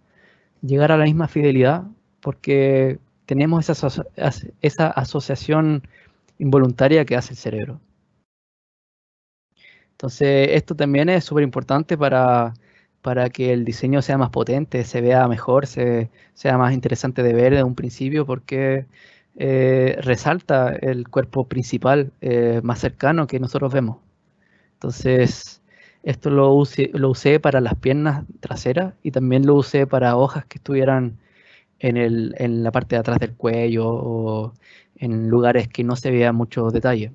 llegar a la misma fidelidad porque tenemos esa asociación involuntaria que hace el cerebro. Entonces, esto también es súper importante para que el diseño sea más potente, se vea mejor, sea más interesante de ver desde un principio, porque resalta el cuerpo principal más cercano que nosotros vemos. Entonces, esto lo usé para las piernas traseras y también lo usé para hojas que estuvieran en la parte de atrás del cuello o en lugares que no se vea mucho detalle.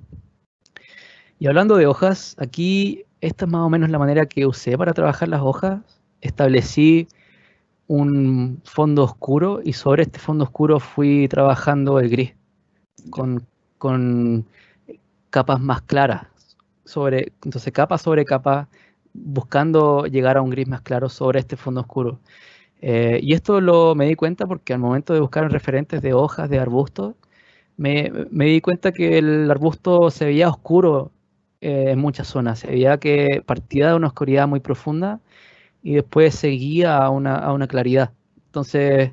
Y hablando de hojas, aquí esta es más o menos la manera que usé para trabajar las hojas. Establecí un fondo oscuro y sobre este fondo oscuro fui trabajando el gris Ya. con capas más claras. Entonces, capa sobre capa, buscando llegar a un gris más claro sobre este fondo oscuro. Y esto me di cuenta porque al momento de buscar referentes de hojas, de arbustos, me di cuenta que el arbusto se veía oscuro en muchas zonas. Se veía que partía de una oscuridad muy profunda y después seguía a una claridad. Entonces,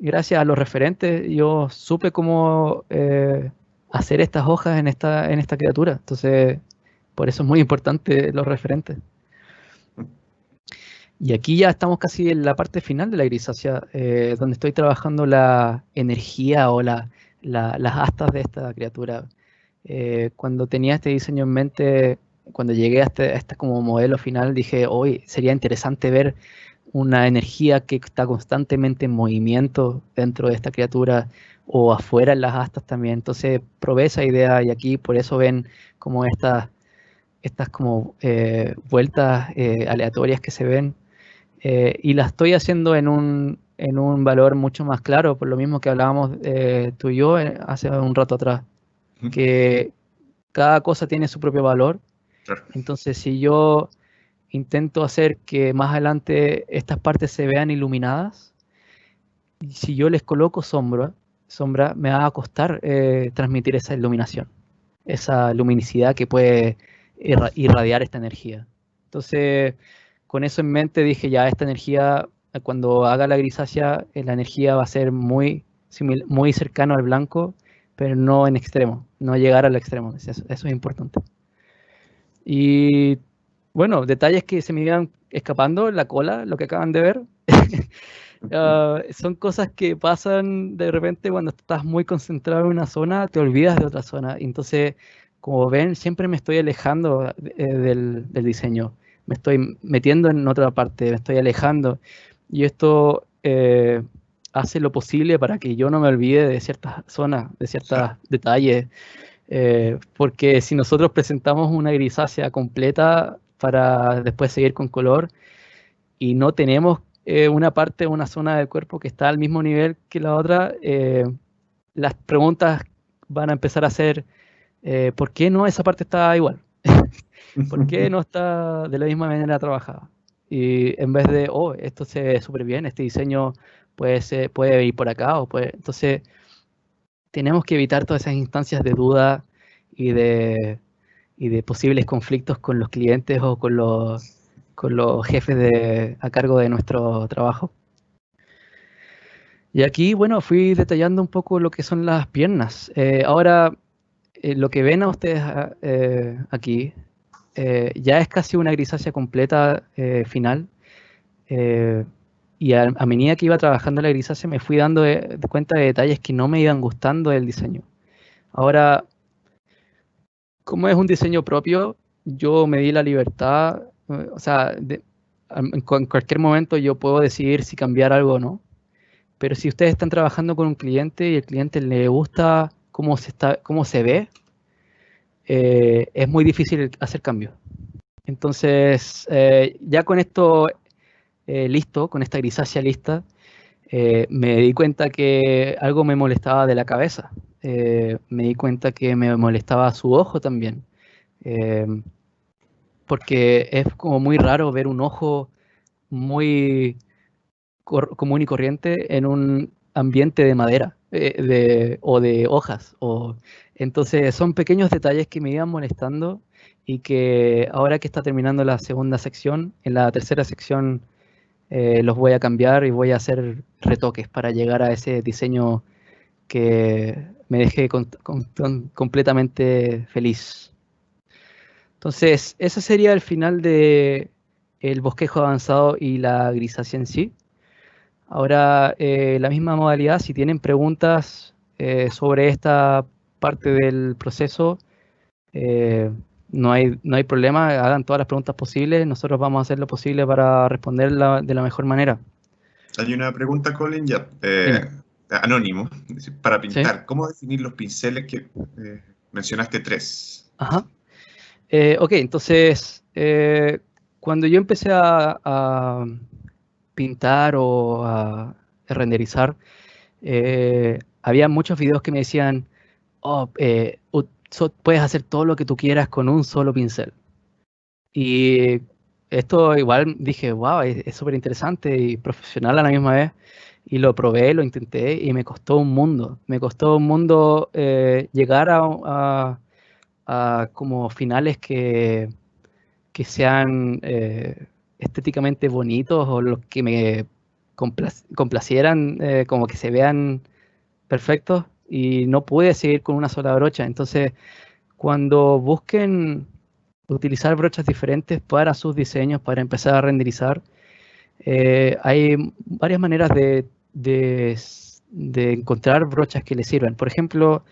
gracias a los referentes, yo supe cómo hacer estas hojas en esta criatura. Entonces, por eso es muy importante los referentes. Y aquí ya estamos casi en la parte final de la grisácea, donde estoy trabajando la energía o las astas de esta criatura. Cuando tenía este diseño en mente, cuando llegué a este como modelo final, dije, hoy sería interesante ver una energía que está constantemente en movimiento dentro de esta criatura o afuera en las astas también. Entonces probé esa idea y aquí por eso ven como estas como vueltas aleatorias que se ven, y la estoy haciendo en un valor mucho más claro, por lo mismo que hablábamos tú y yo hace un rato atrás, que cada cosa tiene su propio valor. Claro. Entonces, si yo intento hacer que más adelante estas partes se vean iluminadas, y si yo les coloco sombra me va a costar transmitir esa iluminación, esa luminicidad que puede irradiar esta energía. Entonces, con eso en mente dije, ya esta energía, cuando haga la grisácea, la energía va a ser muy cercano al blanco, pero no en extremo, no llegar al extremo. Eso es importante. Y bueno, detalles que se me iban escapando, la cola, lo que acaban de ver. Son cosas que pasan de repente cuando estás muy concentrado en una zona, te olvidas de otra zona. Entonces, como ven, siempre me estoy alejando del diseño. Me estoy metiendo en otra parte, me estoy alejando. Y esto hace lo posible para que yo no me olvide de ciertas zonas, de ciertos detalles. Porque si nosotros presentamos una grisácea completa para después seguir con color y no tenemos una parte, una zona del cuerpo que está al mismo nivel que la otra, las preguntas van a empezar a ser, ¿por qué no esa parte está igual? ¿Por qué no está de la misma manera trabajado? Y en vez de, oh, esto se ve súper bien, este diseño puede ir por acá, entonces tenemos que evitar todas esas instancias de duda y de posibles conflictos con los clientes o con los jefes a cargo de nuestro trabajo. Y aquí, bueno, fui detallando un poco lo que son las piernas. Ahora, lo que ven a ustedes aquí ya es casi una grisácea completa final. Y a medida que iba trabajando la grisácea me fui dando cuenta de detalles que no me iban gustando del diseño. Ahora, como es un diseño propio, yo me di la libertad, o sea, en cualquier momento yo puedo decidir si cambiar algo o no. Pero si ustedes están trabajando con un cliente y el cliente le gusta cómo se ve, es muy difícil hacer cambios. Entonces, ya con esto listo, con esta grisácea lista, me di cuenta que algo me molestaba de la cabeza. Me di cuenta que me molestaba su ojo también. Eh, porque es como muy raro ver un ojo muy común y corriente en un ambiente de madera o de hojas. Entonces son pequeños detalles que me iban molestando y que ahora que está terminando la segunda sección, en la tercera sección los voy a cambiar y voy a hacer retoques para llegar a ese diseño que me deje completamente feliz. Entonces, ese sería el final de el bosquejo avanzado y la grisácea en sí. Ahora, la misma modalidad, si tienen preguntas sobre esta parte del proceso, no hay problema, hagan todas las preguntas posibles, nosotros vamos a hacer lo posible para responderla de la mejor manera. Hay una pregunta, Colin, ya, Dime. anónimo, para ¿Sí? pintar. ¿Cómo definir los pinceles que mencionaste 3? Ajá. Ok, entonces, cuando yo empecé a pintar o a renderizar, había muchos videos que me decían, oh, puedes hacer todo lo que tú quieras con un solo pincel. Y esto igual dije, wow, es súper interesante y profesional a la misma vez. Y lo probé, lo intenté y me costó un mundo. Me costó un mundo llegar a como finales que sean estéticamente bonitos o los que me complacieran, como que se vean perfectos. Y no pude seguir con una sola brocha. Entonces, cuando busquen utilizar brochas diferentes para sus diseños, para empezar a renderizar, hay varias maneras de encontrar brochas que les sirvan. Por ejemplo,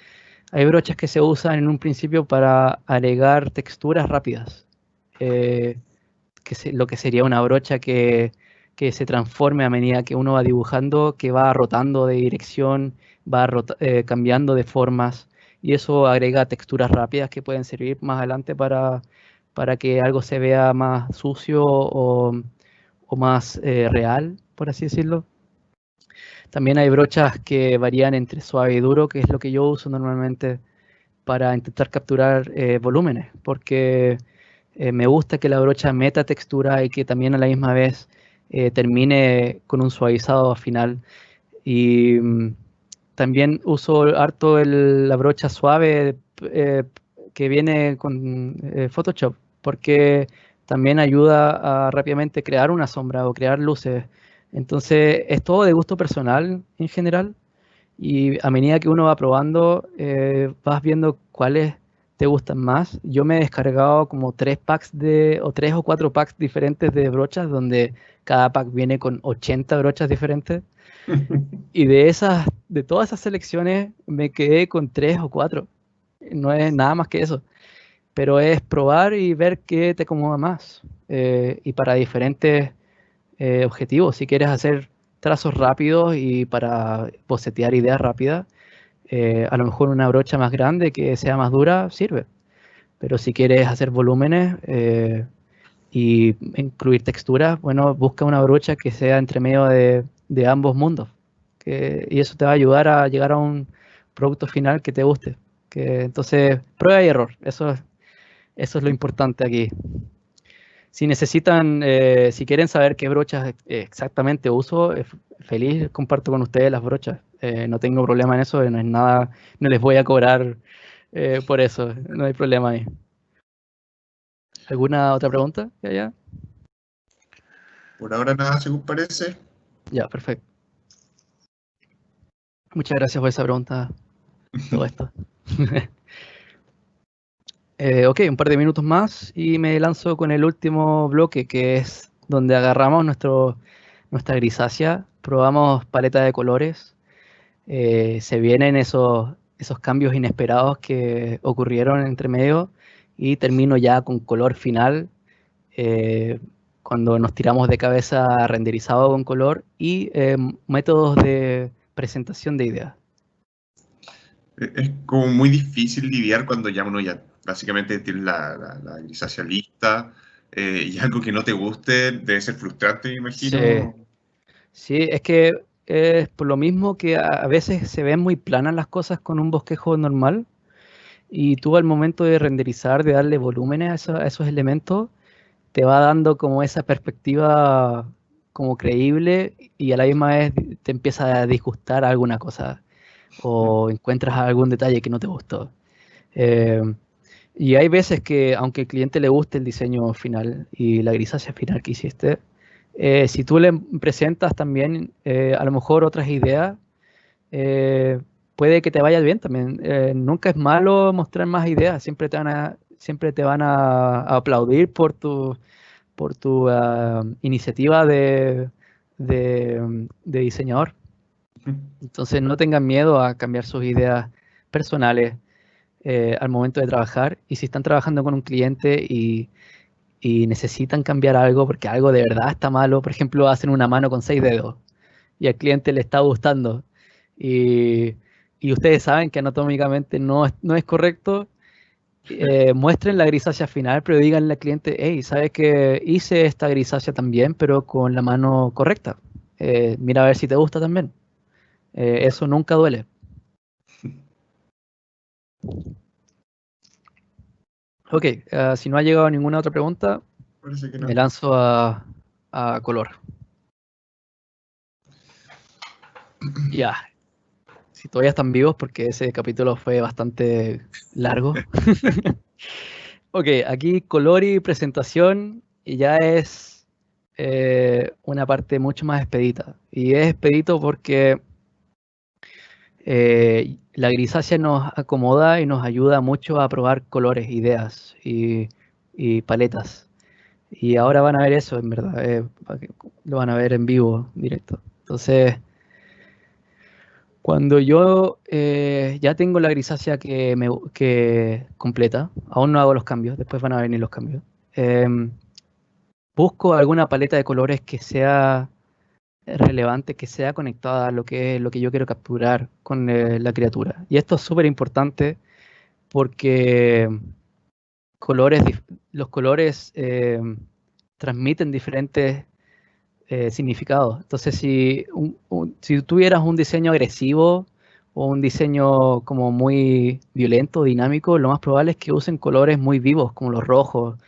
hay brochas que se usan en un principio para agregar texturas rápidas, eh, lo que sería una brocha que se transforme a medida que uno va dibujando, que va rotando de dirección, va cambiando de formas, y eso agrega texturas rápidas que pueden servir más adelante para que algo se vea más sucio o más real, por así decirlo. También hay brochas que varían entre suave y duro, que es lo que yo uso normalmente para intentar capturar volúmenes, porque me gusta que la brocha meta textura y que también a la misma vez termine con un suavizado final. Y también uso harto la brocha suave que viene con Photoshop, porque también ayuda a rápidamente crear una sombra o crear luces. Entonces, es todo de gusto personal en general. Y a medida que uno va probando, vas viendo cuáles te gustan más. Yo me he descargado como 3 packs o 3 o 4 packs diferentes de brochas, donde cada pack viene con 80 brochas diferentes. Y de todas esas selecciones, me quedé con 3 o 4. No es nada más que eso. Pero es probar y ver qué te acomoda más. Y para diferentes objetivos, si quieres hacer trazos rápidos y para bocetear ideas rápidas, a lo mejor una brocha más grande que sea más dura sirve. Pero si quieres hacer volúmenes y incluir texturas, bueno, busca una brocha que sea entre medio de ambos mundos. Y eso te va a ayudar a llegar a un producto final que te guste. Entonces, prueba y error. Eso Eso es lo importante aquí. Si necesitan, si quieren saber qué brochas exactamente uso, feliz comparto con ustedes las brochas. No tengo problema en eso, no es nada, no les voy a cobrar por eso, no hay problema ahí. ¿Alguna otra pregunta que haya? Por ahora nada, según parece. Ya, perfecto. Muchas gracias por esa pregunta, todo esto. Ok, un par de minutos más y me lanzo con el último bloque, que es donde agarramos nuestra grisácea, probamos paleta de colores. Se vienen esos cambios inesperados que ocurrieron entre medio y termino ya con color final, eh, cuando nos tiramos de cabeza renderizado con color y métodos de presentación de ideas. Es como muy difícil lidiar cuando ya uno ya básicamente tiene la grisácea lista, y algo que no te guste debe ser frustrante, me Sí, imagino. sí, es que es por lo mismo que a veces se ven muy planas las cosas con un bosquejo normal y tú al momento de renderizar, de darle volúmenes a esos elementos, te va dando como esa perspectiva como creíble y a la misma vez te empieza a disgustar alguna cosa o encuentras algún detalle que no te gustó. Eh, y hay veces que, aunque al cliente le guste el diseño final y la grisácea final que hiciste, si tú le presentas también a lo mejor otras ideas, eh, puede que te vaya bien también. Nunca es malo mostrar más ideas, siempre te van a aplaudir por tu iniciativa de diseñador. Entonces no tengan miedo a cambiar sus ideas personales al momento de trabajar. Y si están trabajando con un cliente y necesitan cambiar algo porque algo de verdad está malo, por ejemplo, hacen una mano con 6 dedos y al cliente le está gustando y, y ustedes saben que anatómicamente no es correcto, muestren la grisácea final, pero díganle al cliente, hey, ¿sabes que hice esta grisácea también, pero con la mano correcta? Mira a ver si te gusta también. Eso nunca duele. Ok, si no ha llegado ninguna otra pregunta, Parece que no. me lanzo a color. Ya, si todavía están vivos, porque ese capítulo fue bastante largo. Ok, aquí color y presentación y ya es una parte mucho más expedita. Y es expedito porque la grisácea nos acomoda y nos ayuda mucho a probar colores, ideas y paletas. Y ahora van a ver eso, en verdad. Lo van a ver en vivo, directo. Entonces, cuando yo ya tengo la grisácea que completa, aún no hago los cambios, después van a venir los cambios. Busco alguna paleta de colores que sea relevante, que sea conectada a lo que yo quiero capturar con la criatura. Y esto es súper importante porque los colores transmiten diferentes significados. Entonces, si tuvieras un diseño agresivo o un diseño como muy violento, dinámico, lo más probable es que usen colores muy vivos, como los rojos,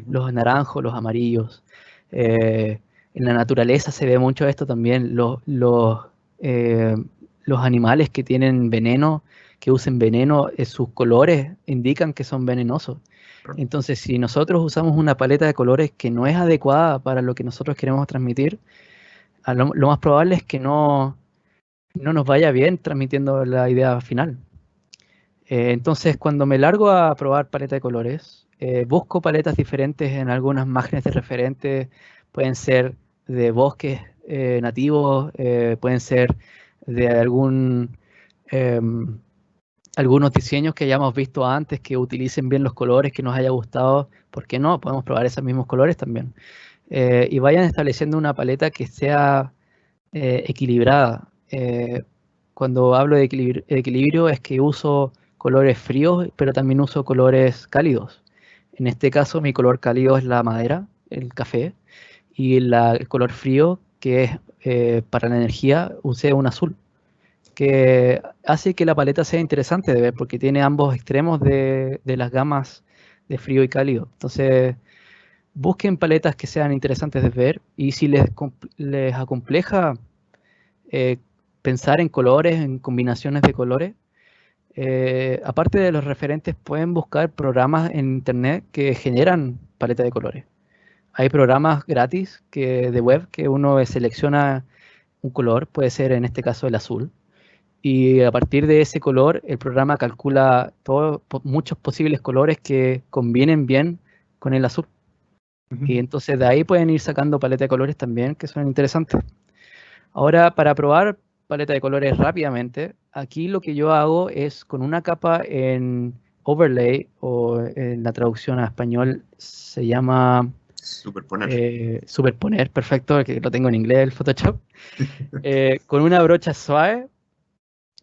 los naranjos, los amarillos. Eh, en la naturaleza se ve mucho esto también. Eh, los animales que tienen veneno, que usen veneno, sus colores indican que son venenosos. Entonces, si nosotros usamos una paleta de colores que no es adecuada para lo que nosotros queremos transmitir, lo más probable es que no nos vaya bien transmitiendo la idea final. Entonces, cuando me largo a probar paleta de colores, busco paletas diferentes en algunas imágenes de referente, pueden ser de bosques nativos, pueden ser de algunos diseños que hayamos visto antes, que utilicen bien los colores, que nos haya gustado. ¿Por qué no? Podemos probar esos mismos colores también. Y vayan estableciendo una paleta que sea equilibrada. Cuando hablo de equilibrio es que uso colores fríos, pero también uso colores cálidos. En este caso, mi color cálido es la madera, el café, y el color frío, que es para la energía, usé un azul, que hace que la paleta sea interesante de ver, porque tiene ambos extremos de las gamas de frío y cálido. Entonces, busquen paletas que sean interesantes de ver, y si les acompleja pensar en colores, en combinaciones de colores, aparte de los referentes, pueden buscar programas en internet que generan paletas de colores. Hay programas gratis de web que uno selecciona un color, puede ser en este caso el azul, y a partir de ese color el programa calcula muchos posibles colores que combinen bien con el azul. Y entonces de ahí pueden ir sacando paletas de colores también que son interesantes. Ahora, para probar paleta de colores rápidamente, aquí lo que yo hago es con una capa en overlay, o en la traducción a español se llama superponer, perfecto, que lo tengo en inglés el Photoshop. Con una brocha suave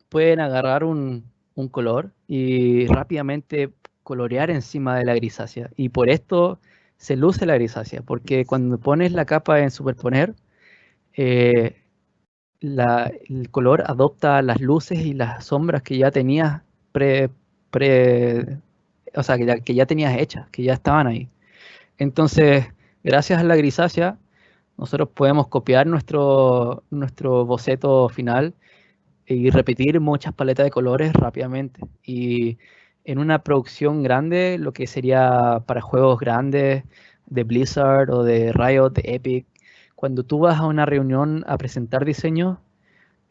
pueden agarrar un color y rápidamente colorear encima de la grisácea. Y por esto se luce la grisácea, porque cuando pones la capa en superponer, el color adopta las luces y las sombras que ya tenías o sea, que ya tenías hechas, que ya estaban ahí. Entonces, gracias a la grisácea, nosotros podemos copiar nuestro boceto final y repetir muchas paletas de colores rápidamente. Y en una producción grande, lo que sería para juegos grandes de Blizzard o de Riot, de Epic, cuando tú vas a una reunión a presentar diseños,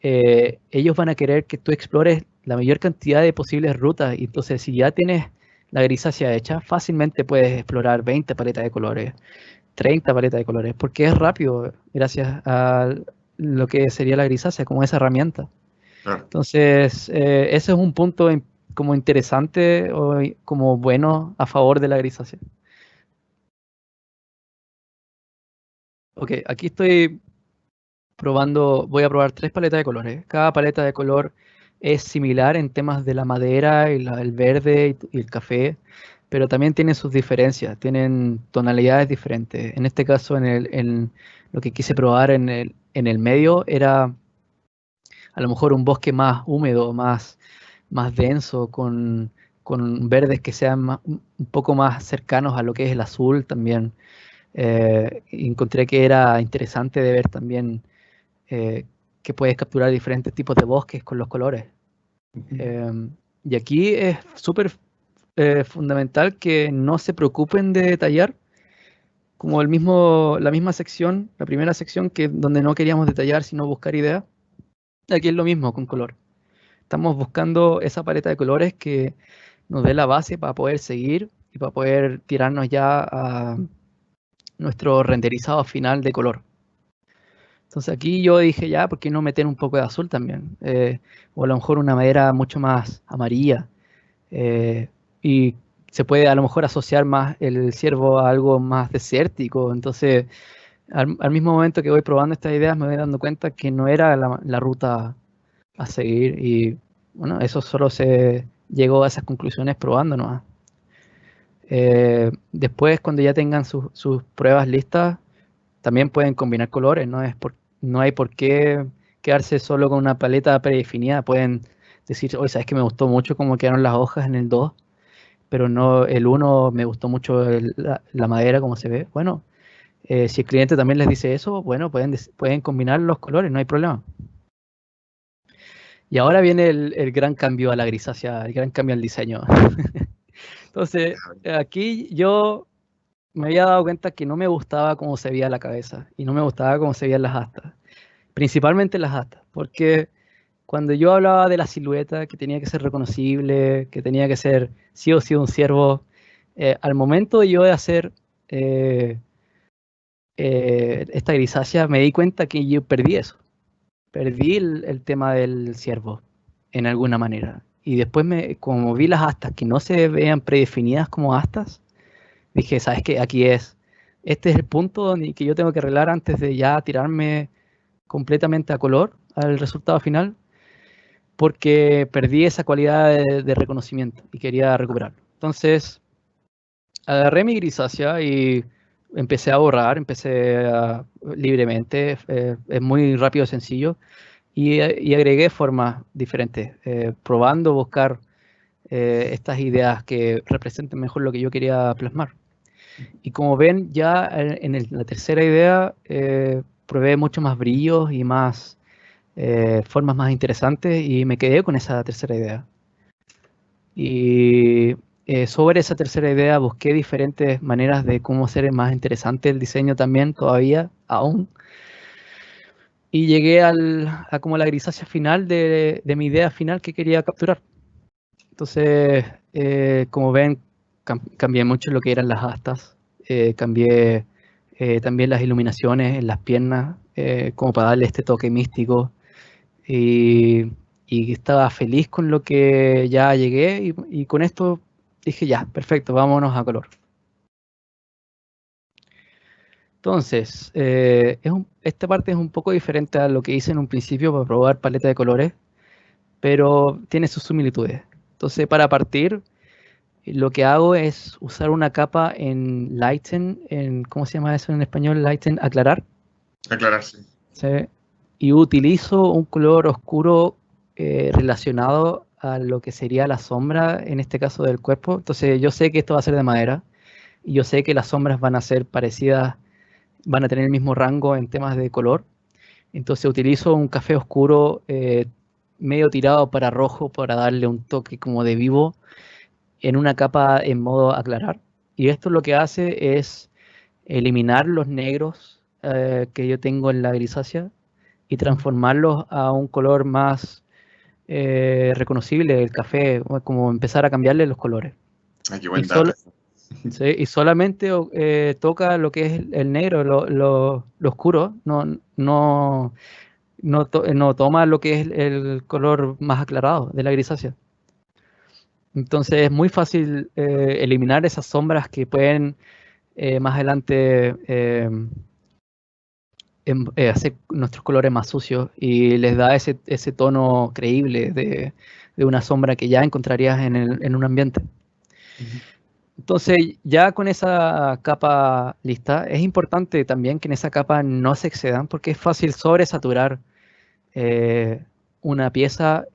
ellos van a querer que tú explores la mayor cantidad de posibles rutas. Y entonces, si ya tienes la grisácea hecha, fácilmente puedes explorar 20 paletas de colores, 30 paletas de colores, porque es rápido gracias a lo que sería la grisácea como esa herramienta. Entonces, ese es un punto como interesante o como bueno a favor de la grisácea. Ok, aquí estoy voy a probar 3 paletas de colores. Cada paleta de color es similar en temas de la madera, y el verde y el café, pero también tienen sus diferencias, tienen tonalidades diferentes. En este caso, en lo que quise probar en el medio era a lo mejor un bosque más húmedo, más denso, con verdes que sean un poco más cercanos a lo que es el azul también. Encontré que era interesante de ver también que puedes capturar diferentes tipos de bosques con los colores. Y aquí es súper fundamental que no se preocupen de detallar, como la misma sección, la primera sección, donde no queríamos detallar sino buscar ideas. Aquí es lo mismo con color. Estamos buscando esa paleta de colores que nos dé la base para poder seguir y para poder tirarnos ya a nuestro renderizado final de color. Entonces aquí yo dije, ya, ¿por qué no meter un poco de azul también? O a lo mejor una madera mucho más amarilla. Y se puede a lo mejor asociar más el ciervo a algo más desértico. Entonces, al mismo momento que voy probando estas ideas, me voy dando cuenta que no era la ruta a seguir. Y bueno, eso solo se llegó a esas conclusiones probando nomás. Después, cuando ya tengan sus pruebas listas, también pueden combinar colores, no hay por qué quedarse solo con una paleta predefinida. Pueden decir, oye, ¿sabes que me gustó mucho cómo quedaron las hojas en el 2? Pero no, el 1 me gustó mucho la madera, como se ve. Bueno, si el cliente también les dice eso, bueno, pueden combinar los colores, no hay problema. Y ahora viene el gran cambio a la grisácea, el gran cambio al diseño. Entonces, aquí yo me había dado cuenta que no me gustaba cómo se veía la cabeza y no me gustaba cómo se veían las astas, principalmente las astas, porque cuando yo hablaba de la silueta, que tenía que ser reconocible, que tenía que ser sí o sí un ciervo, al momento de yo de hacer esta grisácea, me di cuenta que yo perdí eso, perdí el tema del ciervo en alguna manera. Y después, como vi las astas que no se veían predefinidas como astas, dije, ¿sabes qué? Este es el punto que yo tengo que arreglar antes de ya tirarme completamente a color al resultado final, porque perdí esa cualidad de reconocimiento y quería recuperarlo. Entonces, agarré mi grisácea y empecé a borrar, libremente, es muy rápido y sencillo, y agregué formas diferentes, probando buscar estas ideas que representen mejor lo que yo quería plasmar. Y como ven, ya la tercera idea probé mucho más brillos y más formas más interesantes y me quedé con esa tercera idea. Y sobre esa tercera idea busqué diferentes maneras de cómo hacer más interesante el diseño también, todavía, aún. Y llegué a como la grisácea final de mi idea final que quería capturar. Entonces, como ven, cambié mucho lo que eran las astas, cambié también las iluminaciones en las piernas, como para darle este toque místico. Y estaba feliz con lo que ya llegué y con esto dije ya, perfecto, vámonos a color. Entonces, esta parte es un poco diferente a lo que hice en un principio para probar paleta de colores, pero tiene sus similitudes. Entonces, para partir, lo que hago es usar una capa en Lighten, ¿cómo se llama eso en español? Lighten, aclarar. Aclararse. ¿Sí? Y utilizo un color oscuro relacionado a lo que sería la sombra, en este caso del cuerpo. Entonces yo sé que esto va a ser de madera y yo sé que las sombras van a ser parecidas, van a tener el mismo rango en temas de color. Entonces utilizo un café oscuro medio tirado para rojo para darle un toque como de vivo en una capa en modo aclarar. Y esto lo que hace es eliminar los negros que yo tengo en la grisácea y transformarlos a un color más reconocible, el café, como empezar a cambiarle los colores. Ay, qué Y, buen dato. sí, y solamente toca lo que es el negro, lo oscuro, no toma lo que es el color más aclarado de la grisácea. Entonces es muy fácil eliminar esas sombras que pueden más adelante hacer nuestros colores más sucios y les da ese tono creíble de una sombra que ya encontrarías en un ambiente. Entonces, ya con esa capa lista, es importante también que en esa capa no se excedan porque es fácil sobresaturar una pieza.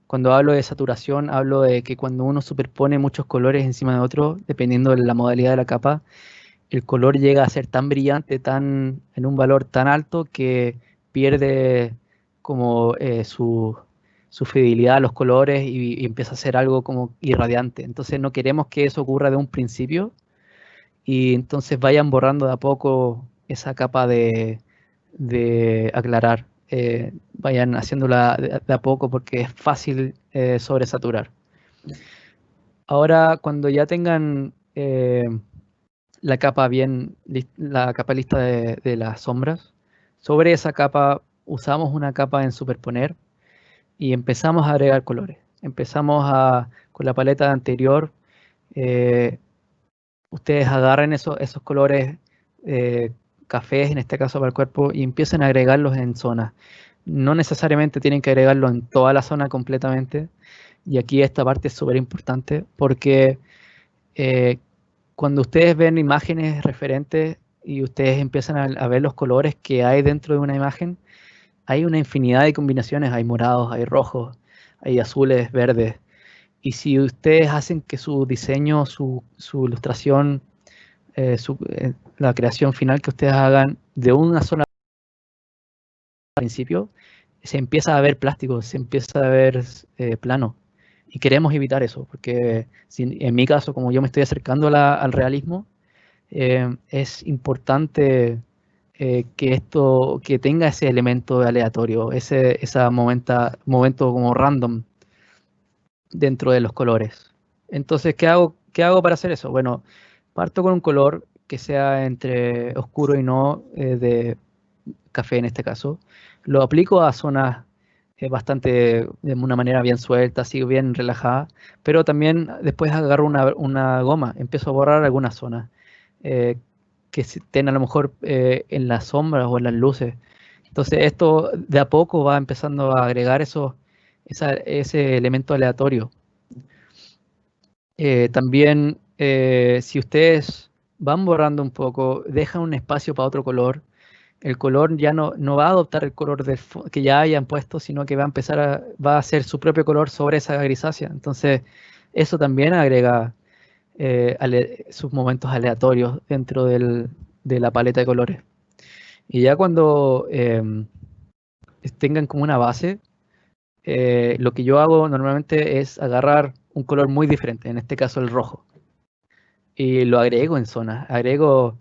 Cuando hablo de saturación, hablo de que cuando uno superpone muchos colores encima de otro, dependiendo de la modalidad de la capa, el color llega a ser tan brillante, en un valor tan alto que pierde como su fidelidad a los colores y empieza a ser algo como irradiante. Entonces no queremos que eso ocurra de un principio y entonces vayan borrando de a poco esa capa de aclarar. Vayan haciéndola de a poco porque es fácil sobresaturar. Ahora, cuando ya tengan la capa la capa lista de las sombras. Sobre esa capa usamos una capa en superponer y empezamos a agregar colores. Con la paleta anterior, ustedes agarren esos colores cafés, en este caso para el cuerpo, y empiecen a agregarlos en zonas. No necesariamente tienen que agregarlo en toda la zona completamente. Y aquí esta parte es súper importante porque cuando ustedes ven imágenes referentes y ustedes empiezan a ver los colores que hay dentro de una imagen, hay una infinidad de combinaciones, hay morados, hay rojos, hay azules, verdes. Y si ustedes hacen que su diseño, su ilustración, la creación final que ustedes hagan de una sola al principio, se empieza a ver plástico, se empieza a ver plano. Y queremos evitar eso, porque en mi caso, como yo me estoy acercando al realismo, es importante que tenga ese elemento aleatorio, ese momento como random dentro de los colores. Entonces, ¿qué hago para hacer eso? Bueno, parto con un color que sea entre oscuro y no de café en este caso. Lo aplico a zonas de una manera bien suelta, así bien relajada, pero también después agarro una goma, empiezo a borrar algunas zonas que estén a lo mejor en las sombras o en las luces. Entonces esto de a poco va empezando a agregar ese elemento aleatorio. También si ustedes van borrando un poco, dejan un espacio para otro color el color ya no va a adoptar el color que ya hayan puesto, sino que va a va a hacer su propio color sobre esa grisácea. Entonces, eso también agrega sus momentos aleatorios dentro de la paleta de colores. Y ya cuando tengan como una base, lo que yo hago normalmente es agarrar un color muy diferente, en este caso el rojo, y lo agrego en zonas, agrego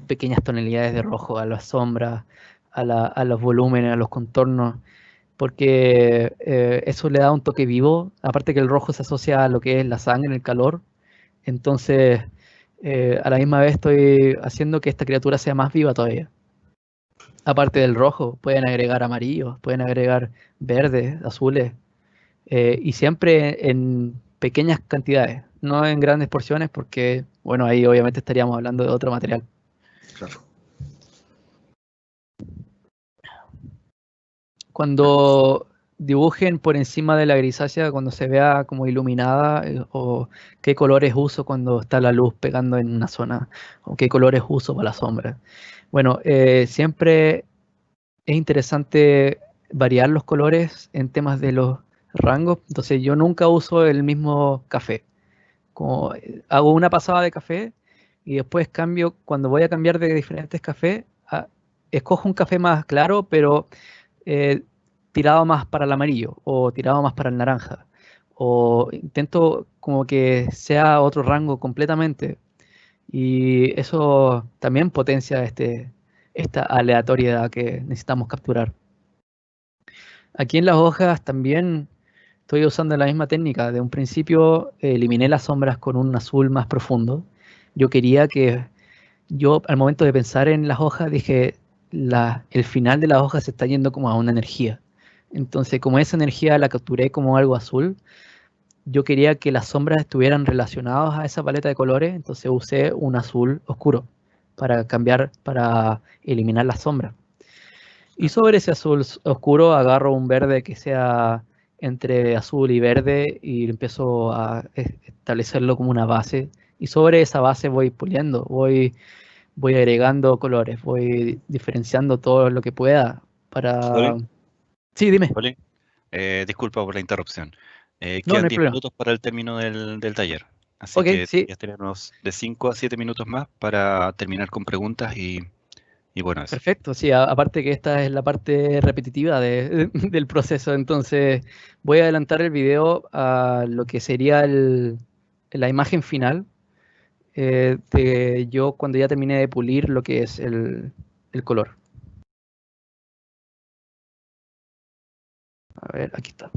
pequeñas tonalidades de rojo a las sombras, a los volúmenes, a los contornos, porque eso le da un toque vivo, aparte que el rojo se asocia a lo que es la sangre, el calor, entonces a la misma vez estoy haciendo que esta criatura sea más viva todavía. Aparte del rojo, pueden agregar amarillos, pueden agregar verdes, azules, y siempre en pequeñas cantidades, no en grandes porciones, porque, bueno, ahí obviamente estaríamos hablando de otro material. Claro. Cuando dibujen por encima de la grisácea, cuando se vea como iluminada, o qué colores uso cuando está la luz pegando en una zona, o qué colores uso para la sombra. Bueno, siempre es interesante variar los colores en temas de los rangos. Entonces yo nunca uso el mismo café. Como hago una pasada de café y después cambio, cuando voy a cambiar de diferentes cafés, escojo un café más claro, pero eh, tirado más para el amarillo o tirado más para el naranja. O intento como que sea otro rango completamente. Y eso también potencia esta aleatoriedad que necesitamos capturar. Aquí en las hojas también estoy usando la misma técnica. De un principio eliminé las sombras con un azul más profundo. Yo al momento de pensar en las hojas dije, el final de las hojas se está yendo como a una energía. Entonces, como esa energía la capturé como algo azul, yo quería que las sombras estuvieran relacionadas a esa paleta de colores, entonces usé un azul oscuro para eliminar las sombras. Y sobre ese azul oscuro agarro un verde que sea entre azul y verde y empiezo a establecerlo como una base. Y sobre esa base voy puliendo, voy agregando colores, voy diferenciando todo lo que pueda para... Colin, Sí, dime. Colin, disculpa por la interrupción. No, no Quedan hay 10 problema. minutos para el término del taller, así Ok, que sí, ya tenemos de 5 a 7 minutos más para terminar con preguntas y bueno, eso. perfecto. Sí, aparte que esta es la parte repetitiva del proceso, entonces voy a adelantar el video a lo que sería la imagen final de yo cuando ya terminé de pulir lo que es el color. A ver, aquí está.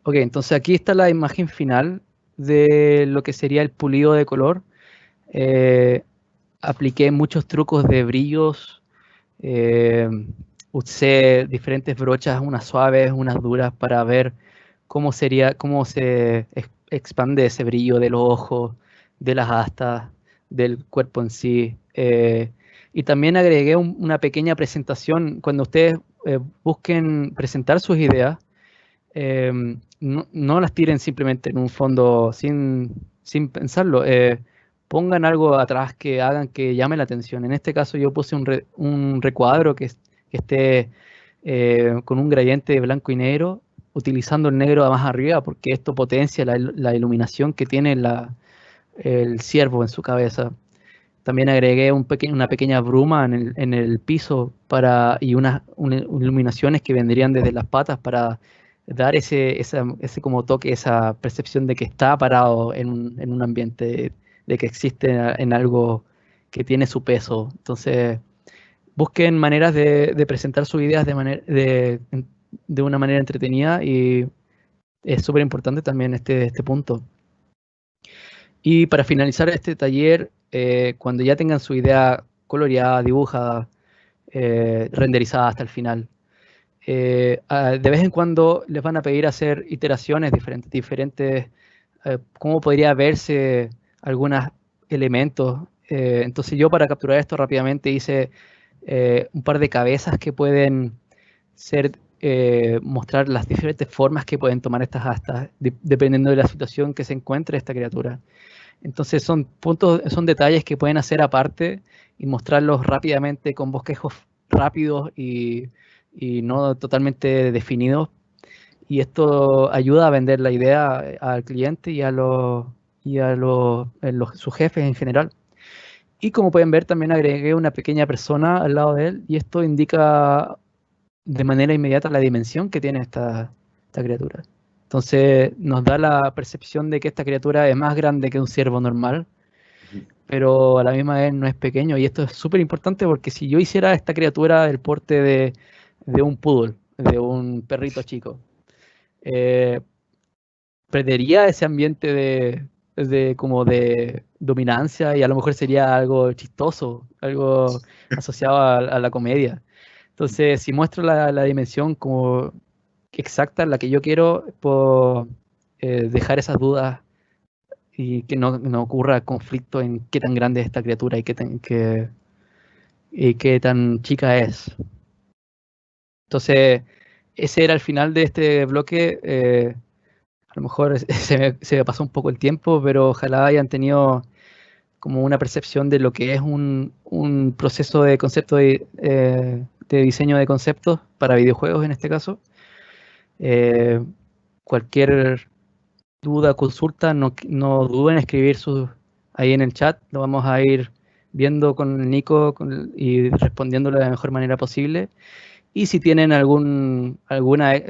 Ok, entonces aquí está la imagen final de lo que sería el pulido de color. Eh, Apliqué muchos trucos de brillos, eh, usé diferentes brochas, unas suaves, unas duras, para ver cómo se expande ese brillo de los ojos, de las astas, del cuerpo en sí. Y también agregué una pequeña presentación. Cuando ustedes busquen presentar sus ideas, no las tiren simplemente en un fondo sin pensarlo. Pongan algo atrás que hagan que llame la atención. En este caso yo puse un recuadro que esté con un gradiente blanco y negro, utilizando el negro más arriba, porque esto potencia la iluminación que tiene el ciervo en su cabeza. También agregué una pequeña bruma en el piso y unas iluminaciones que vendrían desde las patas para dar ese como toque, esa percepción de que está parado en un ambiente, de que existe en algo que tiene su peso. Entonces, busquen maneras de presentar sus ideas de una manera entretenida, y es súper importante también este punto. Y para finalizar este taller, cuando ya tengan su idea coloreada, dibujada, renderizada hasta el final, de vez en cuando les van a pedir hacer iteraciones diferentes, cómo podría verse algunos elementos. Entonces yo, para capturar esto rápidamente, hice un par de cabezas que pueden mostrar las diferentes formas que pueden tomar estas astas, dependiendo de la situación que se encuentre esta criatura. Entonces son puntos, son detalles que pueden hacer aparte y mostrarlos rápidamente con bosquejos rápidos y no totalmente definidos. Y esto ayuda a vender la idea al cliente y sus jefes en general. Y como pueden ver, también agregué una pequeña persona al lado de él y esto indica de manera inmediata la dimensión que tiene esta criatura. Entonces nos da la percepción de que esta criatura es más grande que un ciervo normal, pero a la misma vez no es pequeño. Y esto es súper importante porque si yo hiciera esta criatura del porte de un poodle, de un perrito chico, perdería ese ambiente como de dominancia y a lo mejor sería algo chistoso, algo asociado a la comedia. Entonces, si muestro la dimensión como exacta en la que yo quiero, puedo dejar esas dudas y que no ocurra conflicto en qué tan grande es esta criatura y qué tan chica es. Entonces, ese era el final de este bloque. A lo mejor se me pasó un poco el tiempo, pero ojalá hayan tenido como una percepción de lo que es un proceso de concepto de diseño de conceptos para videojuegos en este caso. Cualquier duda, consulta, no duden en escribir ahí en el chat. Lo vamos a ir viendo con Nico y respondiéndolo de la mejor manera posible. Y si tienen alguna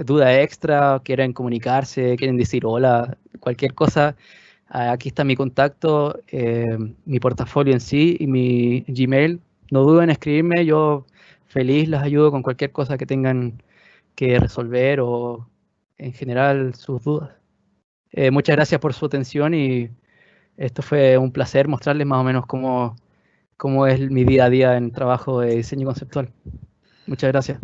duda extra, quieren comunicarse, quieren decir hola, cualquier cosa, aquí está mi contacto, mi portafolio en sí y mi Gmail. No duden en escribirme, yo feliz les ayudo con cualquier cosa que tengan que resolver o en general sus dudas. Muchas gracias por su atención y esto fue un placer mostrarles más o menos cómo es mi día a día en trabajo de diseño conceptual. Muchas gracias.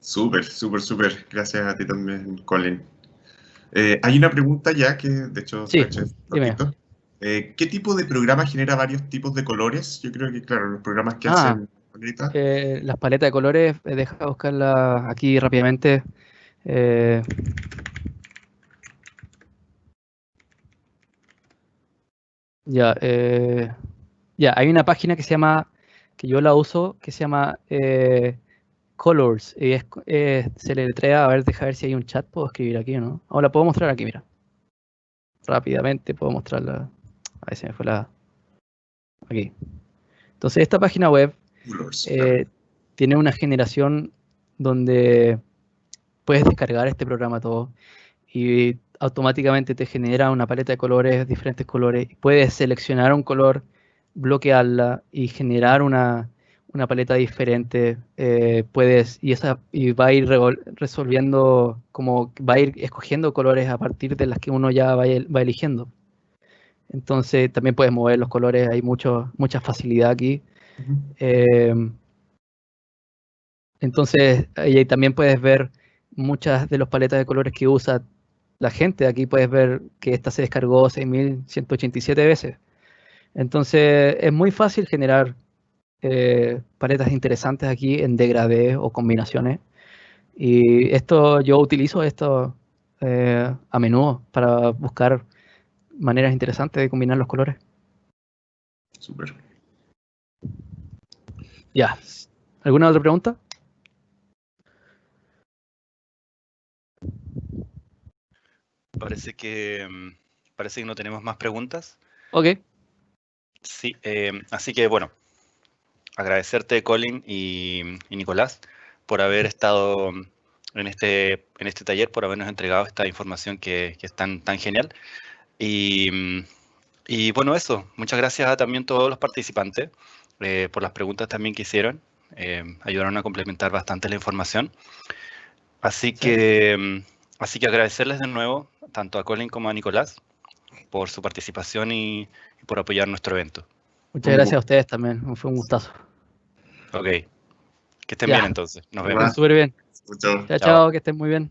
Súper, súper, súper. Gracias a ti también, Colin. Hay una pregunta ya que, de hecho, Sí, la eché un dime. ratito. ¿Qué tipo de programa genera varios tipos de colores? Yo creo que, claro, los programas que hacen ahorita. Las paletas de colores, deja buscarla aquí rápidamente. Ya, hay una página que se llama, que yo la uso, que se llama Colors. Y se le letrea, a ver, deja ver si hay un chat, puedo escribir aquí o no. O la puedo mostrar aquí, mira. Rápidamente puedo mostrarla. A ver si me fue aquí. Entonces, esta página web Colors, claro. tiene una generación donde puedes descargar este programa todo y automáticamente te genera una paleta de colores, diferentes colores. Puedes seleccionar un color, bloquearla y generar una paleta diferente. Y va a ir resolviendo, como va a ir escogiendo colores a partir de las que uno ya va eligiendo. Entonces también puedes mover los colores, hay mucha facilidad aquí. Entonces ahí también puedes ver muchas de las paletas de colores que usa la gente. Aquí puedes ver que esta se descargó 6187 veces. Entonces es muy fácil generar paletas interesantes aquí en degradé o combinaciones. Y yo utilizo esto a menudo para buscar maneras interesantes de combinar los colores. Súper. Ya. ¿Alguna otra pregunta? Parece que no tenemos más preguntas. Ok. Sí, así que bueno, agradecerte, Colin y Nicolás, por haber estado en este taller, por habernos entregado esta información que es tan genial. Y bueno, eso, muchas gracias a también todos los participantes por las preguntas también que hicieron. Ayudaron a complementar bastante la información. Así que agradecerles de nuevo, tanto a Colin como a Nicolás, por su participación y por apoyar nuestro evento. Muchas gracias a ustedes también. Fue un gustazo. Ok. Que estén bien entonces. Nos vemos. Súper bien. Chao. Chao, que estén muy bien.